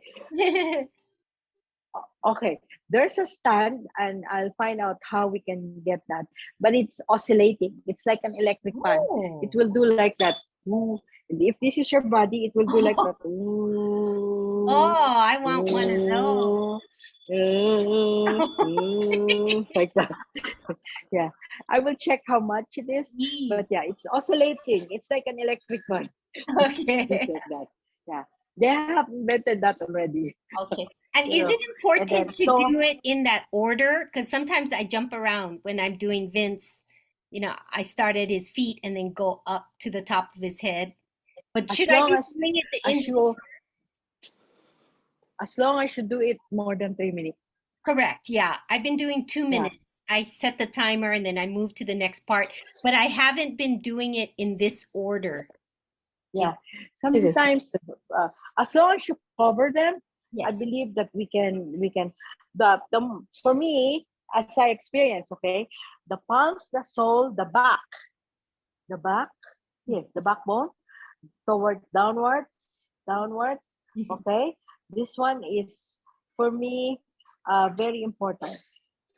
Okay. There's a stand, and I'll find out how we can get that. But it's oscillating. It's like an electric fan. Oh. It will do like that. Ooh. And if this is your body, it will do like that. Ooh. Oh, I want one of those. Like that. Yeah, I will check how much it is, but yeah, it's oscillating. It's like an electric fan. Okay. Just like that. Yeah, they have invented that already. Okay. And You is know, it important and then, to do it in that order? Because sometimes I jump around when I'm doing Vince. You know, I start at his feet and then go up to the top of his head. But should I be doing it as long as you do it more than 3 minutes. Correct. Yeah. I've been doing 2 minutes. I set the timer and then I move to the next part, but I haven't been doing it in this order. Yeah. Sometimes, as long as you cover them, Yes. I believe that we can, the for me, as I experience, okay, the palms, the sole, the back, yes, the backbone, towards downwards, Mhm. okay. This one is, for me, very important.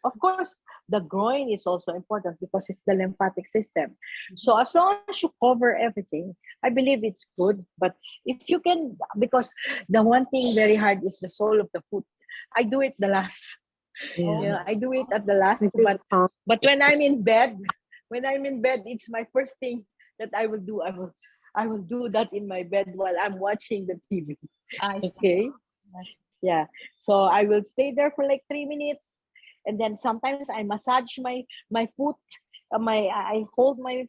Of course, the groin is also important because it's the lymphatic system. So as long as you cover everything, I believe it's good. But if you can, because the one thing very hard is the sole of the foot. I do it the last. Yeah, I do it at the last. But when I'm in bed, it's my first thing that I will do. I will do that in my bed while I'm watching the TV. I see. Okay. Yeah. So I will stay there for like 3 minutes, and then sometimes I massage my foot. I hold my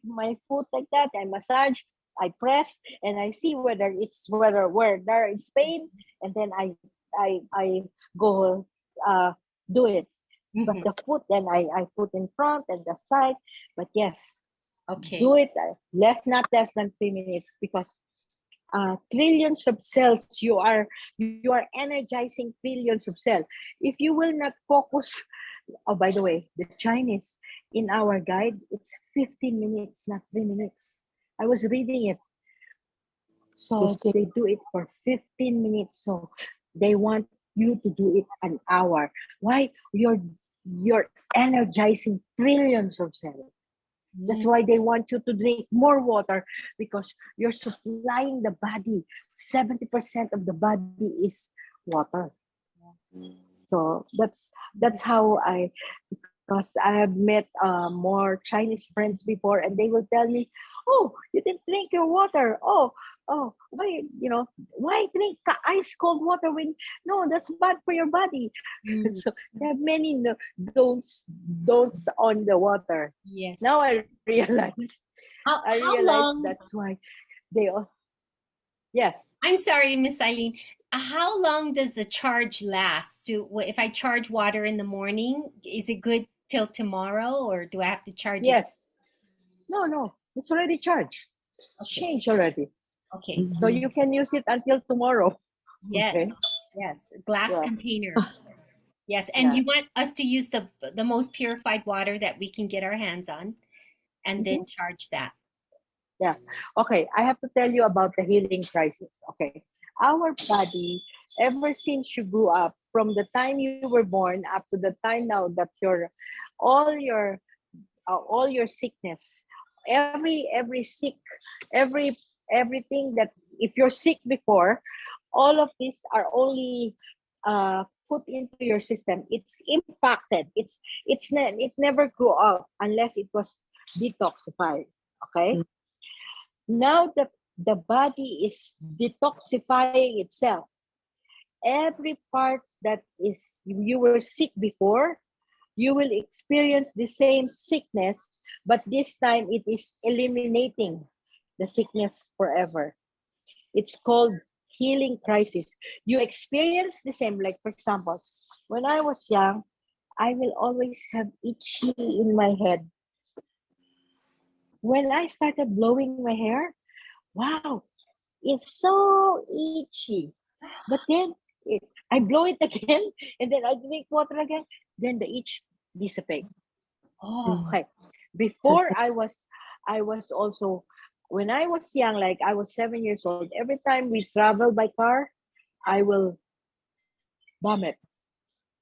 foot like that. I massage. I press, and I see whether where there is pain, and then I go do it. But Mhm. the foot, then I put in front and the side. But yes, Okay. do it not less than 3 minutes, because trillions of cells, you are energizing trillions of cells. If you will not focus, oh, by the way, the Chinese, in our guide, it's 15 minutes, not 3 minutes. I was reading it. So they do it for 15 minutes. So they want you to do it an hour. Why? You're energizing trillions of cells. That's why they want you to drink more water, because you're supplying the body. 70% of the body is water. So that's how because I have met more Chinese friends before, and they will tell me, "Oh, you didn't drink your water. Oh, why why drink ice cold water when no, that's bad for your body." So they have many don'ts on the water. Yes. Now I realize. How long? That's why they all. Yes. I'm sorry, Miss Eileen. How long does the charge last? If I charge water in the morning, is it good till tomorrow, or do I have to charge it? Yes. No, it's already charged. Okay. Changed already. Okay. So you can use it until tomorrow. Yes. Okay. Yes. Glass Yeah. container. Yes. And Yeah. you want us to use the most purified water that we can get our hands on, and then charge that. Yeah. Okay. I have to tell you about the healing crisis. Okay. Our body, ever since you grew up, from the time you were born up to the time now that all your all your sickness, every sick, every everything that if you're sick before, all of these are only put into your system. It's impacted. It never grew up unless it was detoxified. Okay. Mm. Now that the body is detoxifying itself, every part that is you were sick before, you will experience the same sickness, but this time it is eliminating the sickness forever. It's called healing crisis. You experience the same, like for example, when I was young, I will always have itchy in my head. When I started blowing my hair, wow, it's so itchy. But then I blow it again, and then I drink water again, then the itch dissipates. Oh, Okay. So Before I was also, when I was young, like I was 7 years old, every time we travel by car, I will vomit.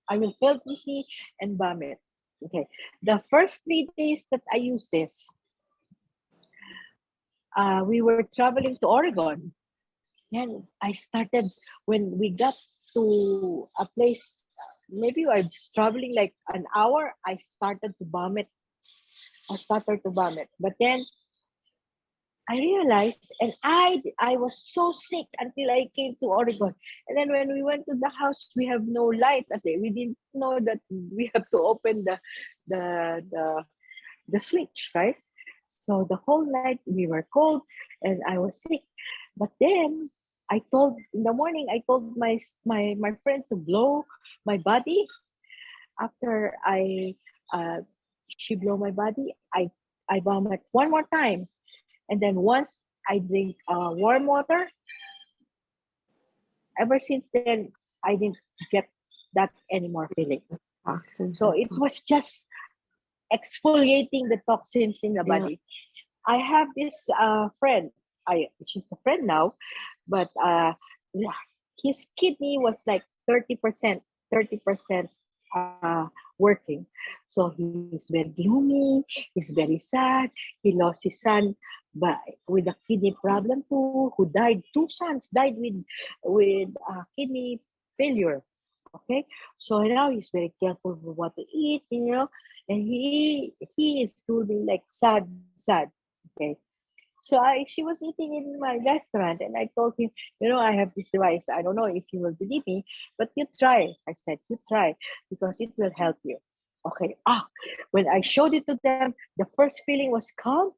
I will feel dizzy and vomit. Okay. The first 3 days that I used this, we were traveling to Oregon. And I started when we got to a place, maybe I was traveling like an hour, I started to vomit. I started to vomit. But then I realized, and I was so sick until I came to Oregon. And then when we went to the house, we have no light. Okay, we didn't know that we have to open the the the switch, right? So the whole night we were cold, and I was sick. But then in the morning I told my friend to blow my body. After she blow my body, I vomit one more time. And then once I drink warm water, ever since then, I didn't get that anymore feeling. toxins. So it was just exfoliating the toxins in the Yeah. body. I have this friend. She's a friend now, but yeah, his kidney was like 30% working. So he's very gloomy. He's very sad. He lost his son, but with a kidney problem too. Who died? Two sons died with kidney failure. Okay, so now he's very careful with what to eat, and he is truly like sad. Okay, so she was eating in my restaurant, and I told him, I have this device. I don't know if you will believe me, but you try. I said, you try because it will help you. Okay. When I showed it to them, the first feeling was calm,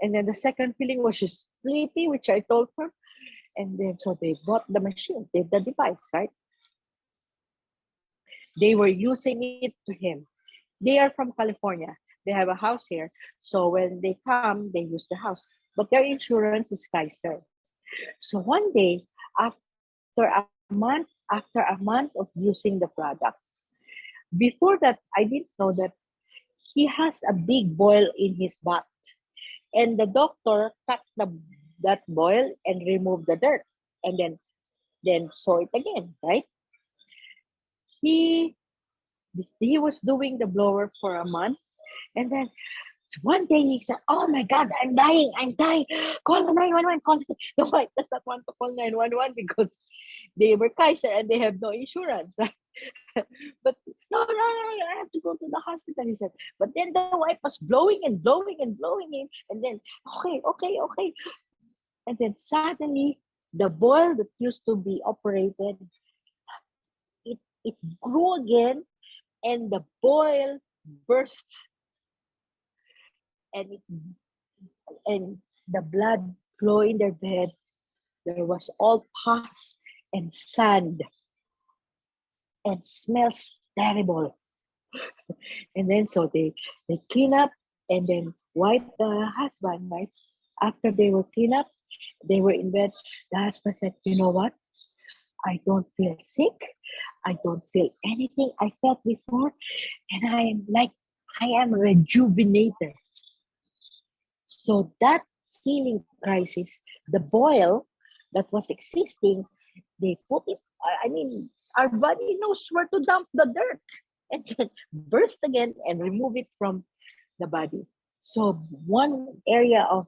and then the second feeling was just sleepy, which I told her, and then so they bought the machine, the device, right? They were using it to him. They are from California. They have a house here. So when they come, they use the house. But their insurance is Kaiser. So one day, after a month of using the product, before that, I didn't know that he has a big boil in his butt. And the doctor cut that boil and removed the dirt. And then saw it again, right? He he was doing the blower for a month, and then one day he said, "Oh my God, I'm dying! I'm dying! Call the 911! Call the wife does not want to call 911 because they were Kaiser and they have no insurance." But no, I have to go to the hospital. He said. But then the wife was blowing and blowing and blowing him, and then okay, and then suddenly the boil that used to be operated, it grew again, and the boil burst, and the blood flow in their bed. There was all pus and sand and smells terrible. And then so they clean up and then wipe the husband, right? After they were clean up, they were in bed. The husband said, "You know what? I don't feel sick. I don't feel anything I felt before. And I am rejuvenated." So that healing crisis, the boil that was existing, they put it, I mean, our body knows where to dump the dirt and then burst again and remove it from the body. So one area of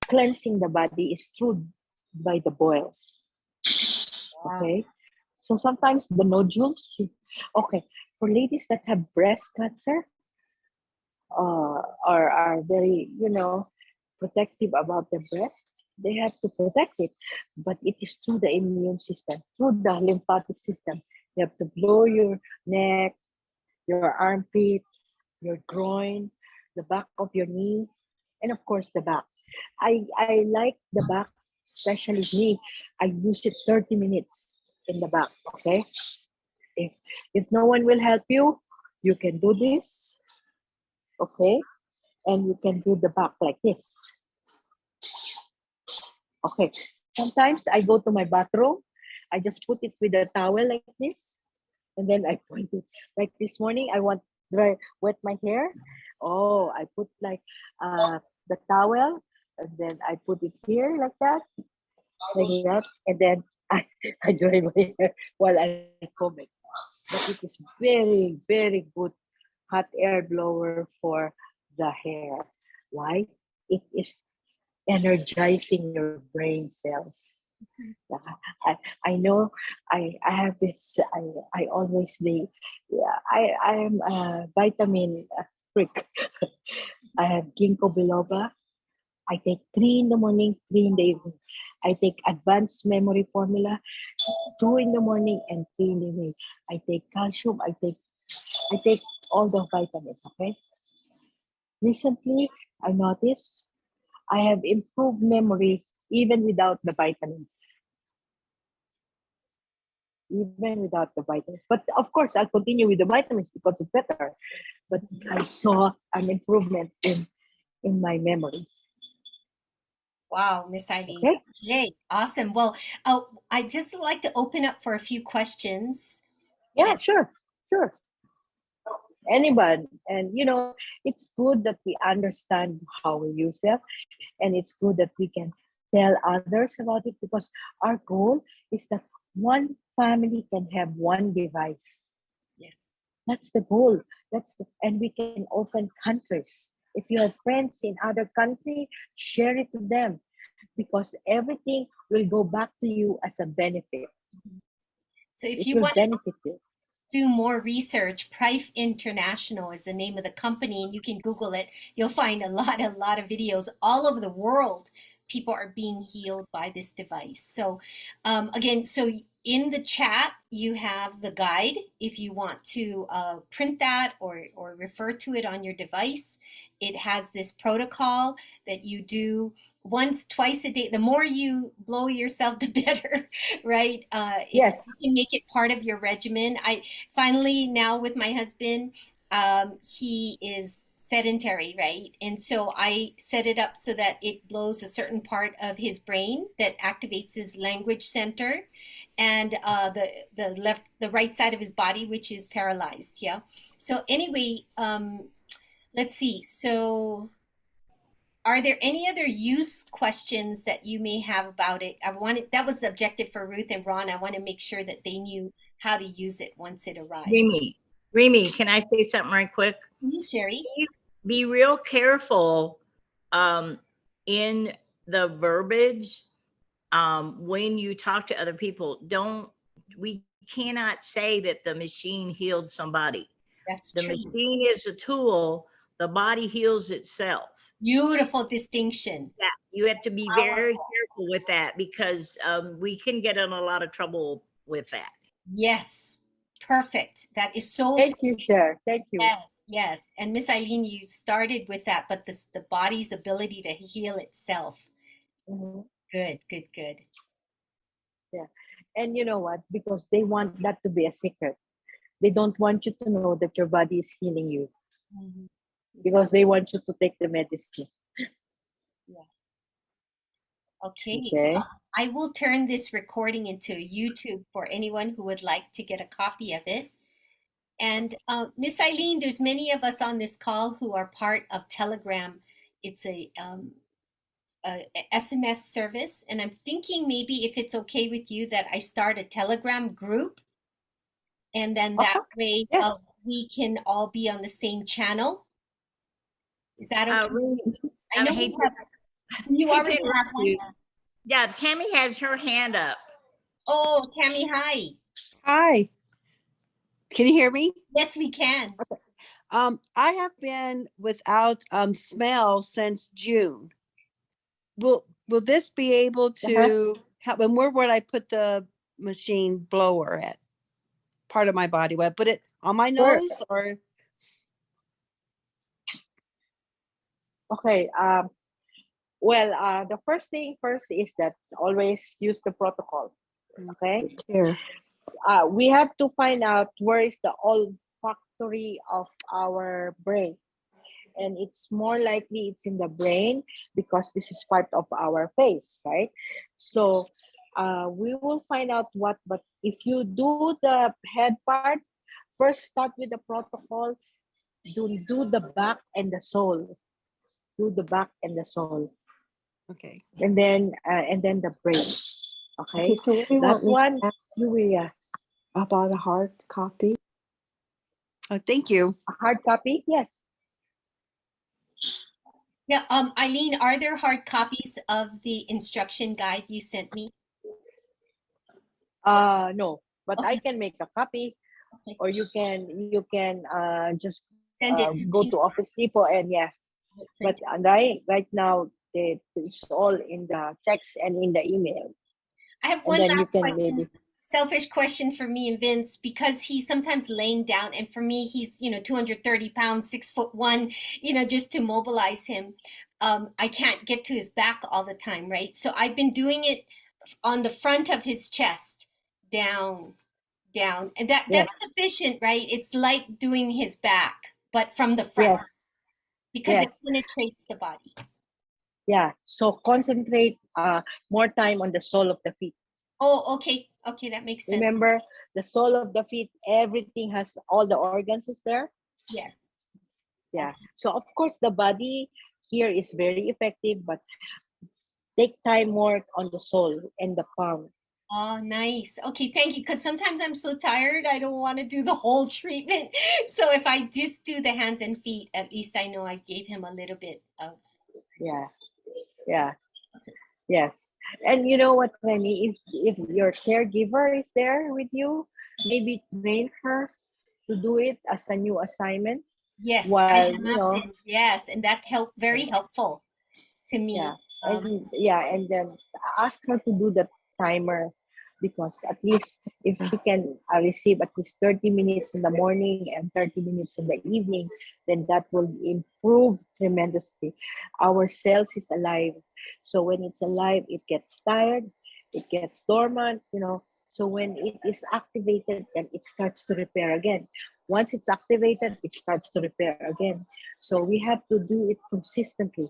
cleansing the body is through by the boil. Wow. Okay. So sometimes the nodules, okay, for ladies that have breast cancer, are very, protective about their breast, they have to protect it. But it is through the immune system, through the lymphatic system. You have to blow your neck, your armpit, your groin, the back of your knee, and of course the back. I like the back, especially me. I use it 30 minutes in the back. Okay. If if no one will help you, you can do this. Okay. And you can do the back like this. Okay. Sometimes I go to my bathroom. I just put it with a towel like this, and then I point it. Like this morning, I want wet my hair. Oh, I put like the towel, and then I put it here like that, and then I dry my hair while I comb it. But it is very, very good hot air blower for the hair. Why? It is energizing your brain cells. I know I have this I always yeah, I am a vitamin freak. I have ginkgo biloba. I take 3 in the morning, 3 in the evening. I take advanced memory formula, 2 in the morning and 3 in the evening. I take calcium. I take all the vitamins. Okay. Recently, I noticed I have improved memory even without the vitamins. Even without the vitamins. But of course, I'll continue with the vitamins because it's better. But I saw an improvement in my memory. Wow, Miss Eileen. Okay? Okay, awesome. Well, I'd just like to open up for a few questions. Yeah, sure. Sure. Anyone. And it's good that we understand how we use them. And it's good that we can tell others about it because our goal is that one family can have one device. Yes. That's the goal. And we can open countries. If you have friends in other country, share it to them because everything will go back to you as a benefit. So if It you will want to benefit you. do more research, Prife International is the name of the company, and you can Google it. You'll find a lot of videos all over the world. People are being healed by this device. So again, so in the chat, you have the guide if you want to print that or refer to it on your device. It has this protocol that you do once, twice a day. The more you blow yourself, the better, right? If Yes. you can make it part of your regimen. I finally now with my husband, he is sedentary, right? And so I set it up so that it blows a certain part of his brain that activates his language center, and the right side of his body, which is paralyzed. Yeah. So anyway, let's see. So are there any other use questions that you may have about it? That was the objective for Ruth and Ron. I want to make sure that they knew how to use it once it arrived. Remy, can I say something right quick? Please, Sherry. Be real careful in the verbiage when you talk to other people. We cannot say that the machine healed somebody. That's the true. machine is a tool. The body heals itself. Beautiful distinction. Yeah, you have to be very careful with that because we can get in a lot of trouble with that. Yes, perfect. That is so. Thank you, Cher. Thank you. Yes, yes. And Miss Eileen, you started with that, but the body's ability to heal itself. Mhm. Good, good, good. Yeah. And you know what? Because they want that to be a secret. They don't want you to know that your body is healing you Mhm. because they want you to take the medicine. Okay. Okay. I will turn this recording into YouTube for anyone who would like to get a copy of it. And Miss Eileen, there's many of us on this call who are part of Telegram. It's a SMS service, and I'm thinking maybe if it's okay with you that I start a Telegram group, and then that way Yes. we can all be on the same channel. Is that okay? Really, I know hate we have, you hate to already have interrupt one. you. Yeah, Tammy has her hand up. Oh, Tammy, hi. Hi. Can you hear me? Yes, we can. I have been without smell since June. Will this be able to help? And where would I put the machine blower at? Part of my body. Would I put it on my Where? nose or? Okay. Well, the first thing first is that always use the protocol. Okay. Here. We have to find out where is the olfactory of our brain. And it's more likely it's in the brain because this is part of our face, right? So we will find out what, but if you do the head part, first start with the protocol, do the back and the sole. Do the back and the sole. Okay. And then the brain. Okay. Okay, so what do you That want me one, to ask you will ask. about a hard copy? Oh, thank you. A hard copy? Yes. Yeah, Eileen, are there hard copies of the instruction guide you sent me? No, but I Okay. can make a copy, Okay. or you can just Send it to go me. to Office Depot and yeah. But right now it's all in the text and in the email, I have and one then you last can question. maybe. Selfish question for me and Vince, because he's sometimes laying down, and for me, he's 230 pounds, 6'1", just to mobilize him. I can't get to his back all the time, right? So I've been doing it on the front of his chest, down, down, and Yes. that's sufficient, right? It's like doing his back, but from the front, Yes. because it Yes. penetrates the body. Yeah. So concentrate more time on the sole of the feet. Oh, okay, that makes sense. Remember, the sole of the feet, everything has all the organs is there. Yes. Yeah. So of course the body here is very effective, but take time more on the sole and the palm. Oh, nice. Okay, thank you. Because sometimes I'm so tired, I don't want to do the whole treatment. So if I just do the hands and feet, at least I know I gave him a little bit of. Yeah. Yeah. Yes. And you know what, Remy, if your caregiver is there with you, maybe train her to do it as a new assignment. Yes, I While, have been. Yes, and that helped. Very helpful to me. yeah. And then ask her to do the timer, because at least if she can receive at least 30 minutes in the morning and 30 minutes in the evening, then that will improve tremendously. Our cells is alive. So when it's alive, it gets tired, it gets dormant, So when it is activated, then it starts to repair again. Once it's activated, it starts to repair again. So we have to do it consistently.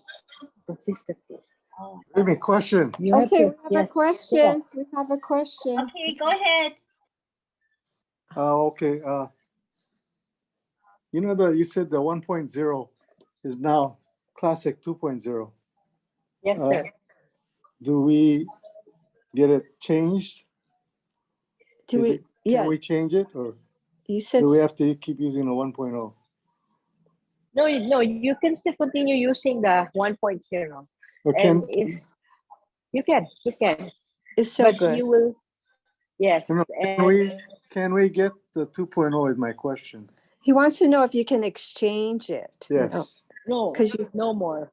Oh, Give me a question. You have Okay, to, we have a yes. question. We have a question. okay, go ahead. Okay. You said the 1.0 is now classic 2.0. Yes, sir. Do we get it changed? Do we? Can we change it, or You said do we have to keep using the 1.0? No, you can still continue using the 1.0. Or And you can. it's so But good. you will, yes. can we get the 2.0 is my question. He wants to know if you can exchange it. Yes. No, 'Cause you- no more.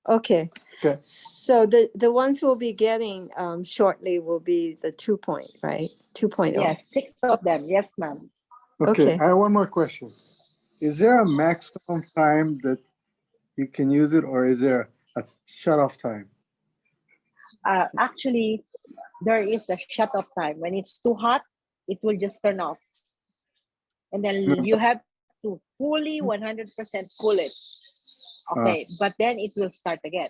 Okay. Okay. So the ones we'll be getting shortly will be the 2 point, right? 2.0. Yes, 6 of them. Yes, ma'am. Okay. Okay. I have one more question. Is there a maximum time that you can use it, or is there a shut-off time? Actually, there is a shut-off time. When it's too hot, it will just turn off. And then you have to fully 100% cool it. Okay, but then it will start again.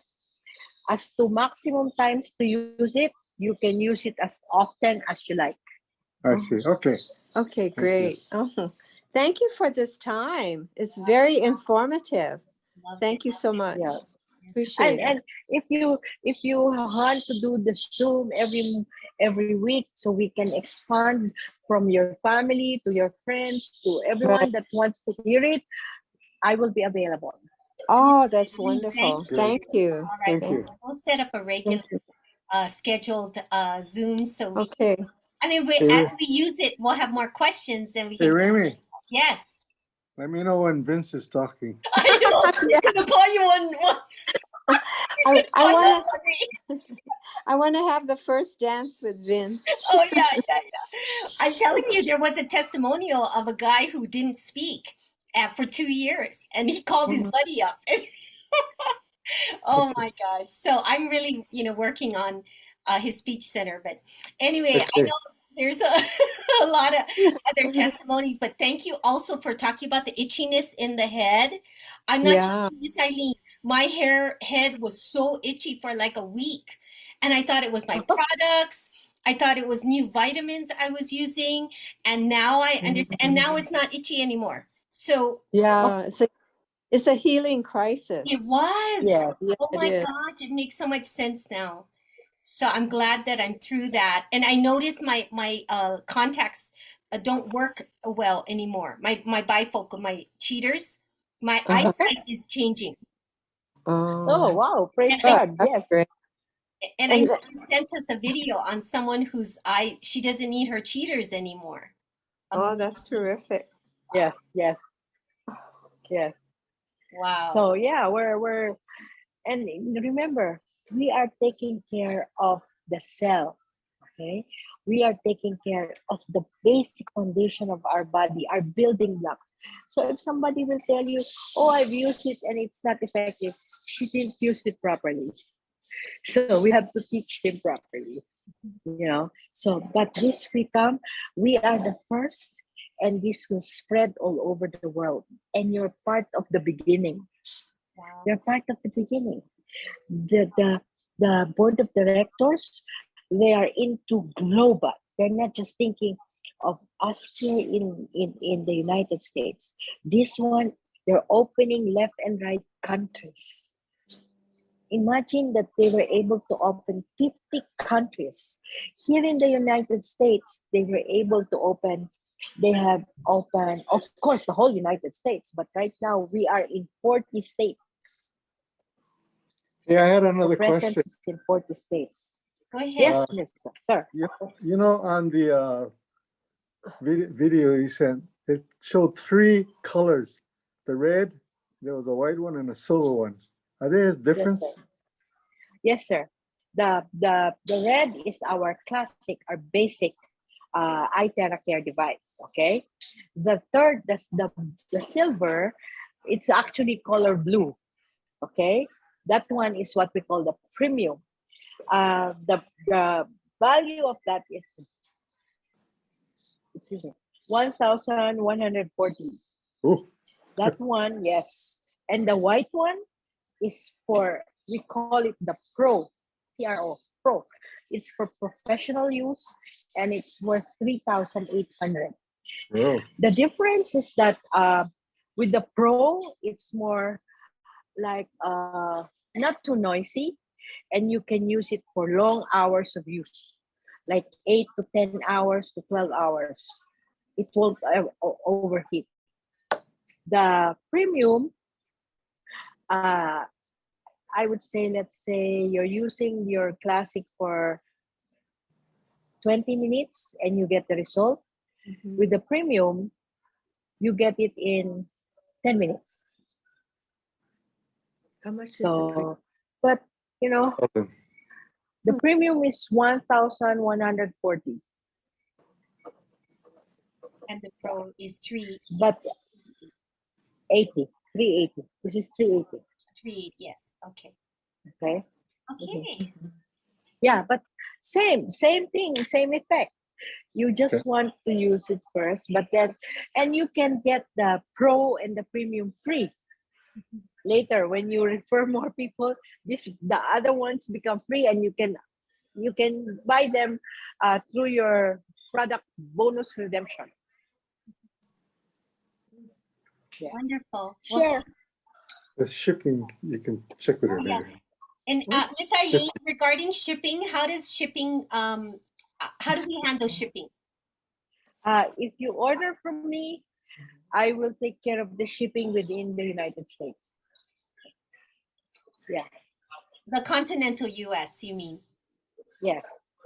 As to maximum times to use it, you can use it as often as you like. I see. Okay. Okay, great. Thank you for this time. It's very informative. Thank you so much. Yeah. Appreciate it. And if you want to do the Zoom every week, so we can expand from your family to your friends to everyone that wants to hear it, I will be available. Oh, that's Thank wonderful. you. Thank you. All right, Thank you. we'll set up a regular Thank you. scheduled Zoom so we Okay. and then Hey, as we use it, we'll have more questions and we hey, can. Remy, Yes. let me know when Vince is talking. I know. He's gonna call you one. He's gonna I call you want one day. I want to have the first dance with Vince. Oh yeah. I'm telling you, there was a testimonial of a guy who didn't speak for 2 years, and he called his buddy up. Oh my gosh! So I'm really, working on his speech center. But anyway, I Okay. know there's a lot of other testimonies. But thank you also for talking about the itchiness in the head. I'm not Yeah. kidding you, Eileen. My head was so itchy for like a week, and I thought it was my products. I thought it was new vitamins I was using, and now I understand. And now it's not itchy anymore. So Yeah. It's a healing crisis. it was. Yes. Yeah, Oh it my is. gosh, it makes so much sense now. So I'm glad that I'm through that. And I noticed my contacts don't work well anymore. My bifocal, my cheaters, my eyesight is changing. Oh, wow. Praise And I God. That's Yes. great. and I And know you sent us a video on someone whose eye she doesn't need her cheaters anymore. oh, that's terrific. Yes. Yes. Yes. Wow. So yeah, we're and remember, we are taking care of the cell. Okay, we are taking care of the basic foundation of our body, our building blocks. So if somebody will tell you, oh, I've used it and it's not effective, she didn't use it properly. So we have to teach him properly, so but this we come, we are the first, and this will spread all over the world, and you're part of the beginning. Wow. You're part of the beginning. The board of directors, they are into global. They're not just thinking of us here in the United States. This one, they're opening left and right countries. Imagine that they were able to open 50 countries. Here in the United States, they have opened, of course, the whole United States, but right now we are in 40 states. Yeah, I had The another presence question. is in 40 states. Go ahead. Yes, Mr. Sir. On the video you sent, it showed three colors: the red, there was a white one, and a silver one. Are there a difference? Yes, sir. Yes, sir. The red is our classic, our basic iTeracare device. Okay. The third, the silver, it's actually color blue. Okay. That one is what we call the premium. The value of that is, excuse me, 1,140. Oh, That one, yes. And the white one is for, we call it the Pro, PRO, Pro. It's for professional use, and it's worth 3,800. oh. The difference is that with the Pro, it's more like not too noisy, and you can use it for long hours of use, like 8 to 10 hours to 12 hours. It won't overheat. The premium, uh, I would say, let's say you're using your classic for 20 minutes and you get the result. With the premium, you get it in 10 minutes. How much is it? So, but Okay. the premium is 1,140, And the pro is 380. but 380. This is 380. 380. Yes. Okay. Okay. Okay. Yeah, but same thing, same effect. You just Okay. want to use it first, but then, and you can get the pro and the premium free. Later, when you refer more people, the other ones become free, and you can buy them through your product bonus redemption. Yeah. Wonderful. Sure. The shipping, you can check with her Yeah. later. And Miss Eileen, regarding shipping, how does shipping how do we handle shipping? If you order from me, I will take care of the shipping within the United States. Yeah. The continental US, you mean? Yes.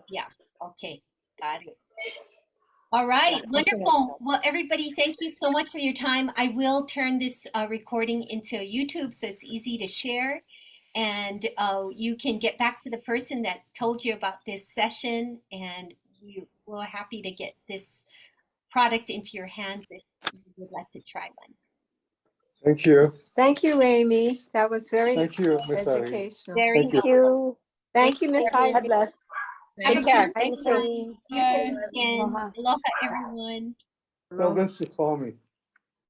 Yeah. Okay. Got it. All right. Yeah, Wonderful. Well, everybody, thank you so much for your time. I will turn this recording into YouTube so it's easy to share. And you can get back to the person that told you about this session. And we're happy to get this product into your hands if you would like to try one. Thank you. Thank you, Amy. That was very Thank you, Miss Eileen. educational. Very Thank you. Thank you. Thank you, Miss God Eileen. bless. Have a Take care. beautiful Thanks, time. Eileen. You too, Bye. again. Aloha. Aloha, everyone. Tell Vince to call me.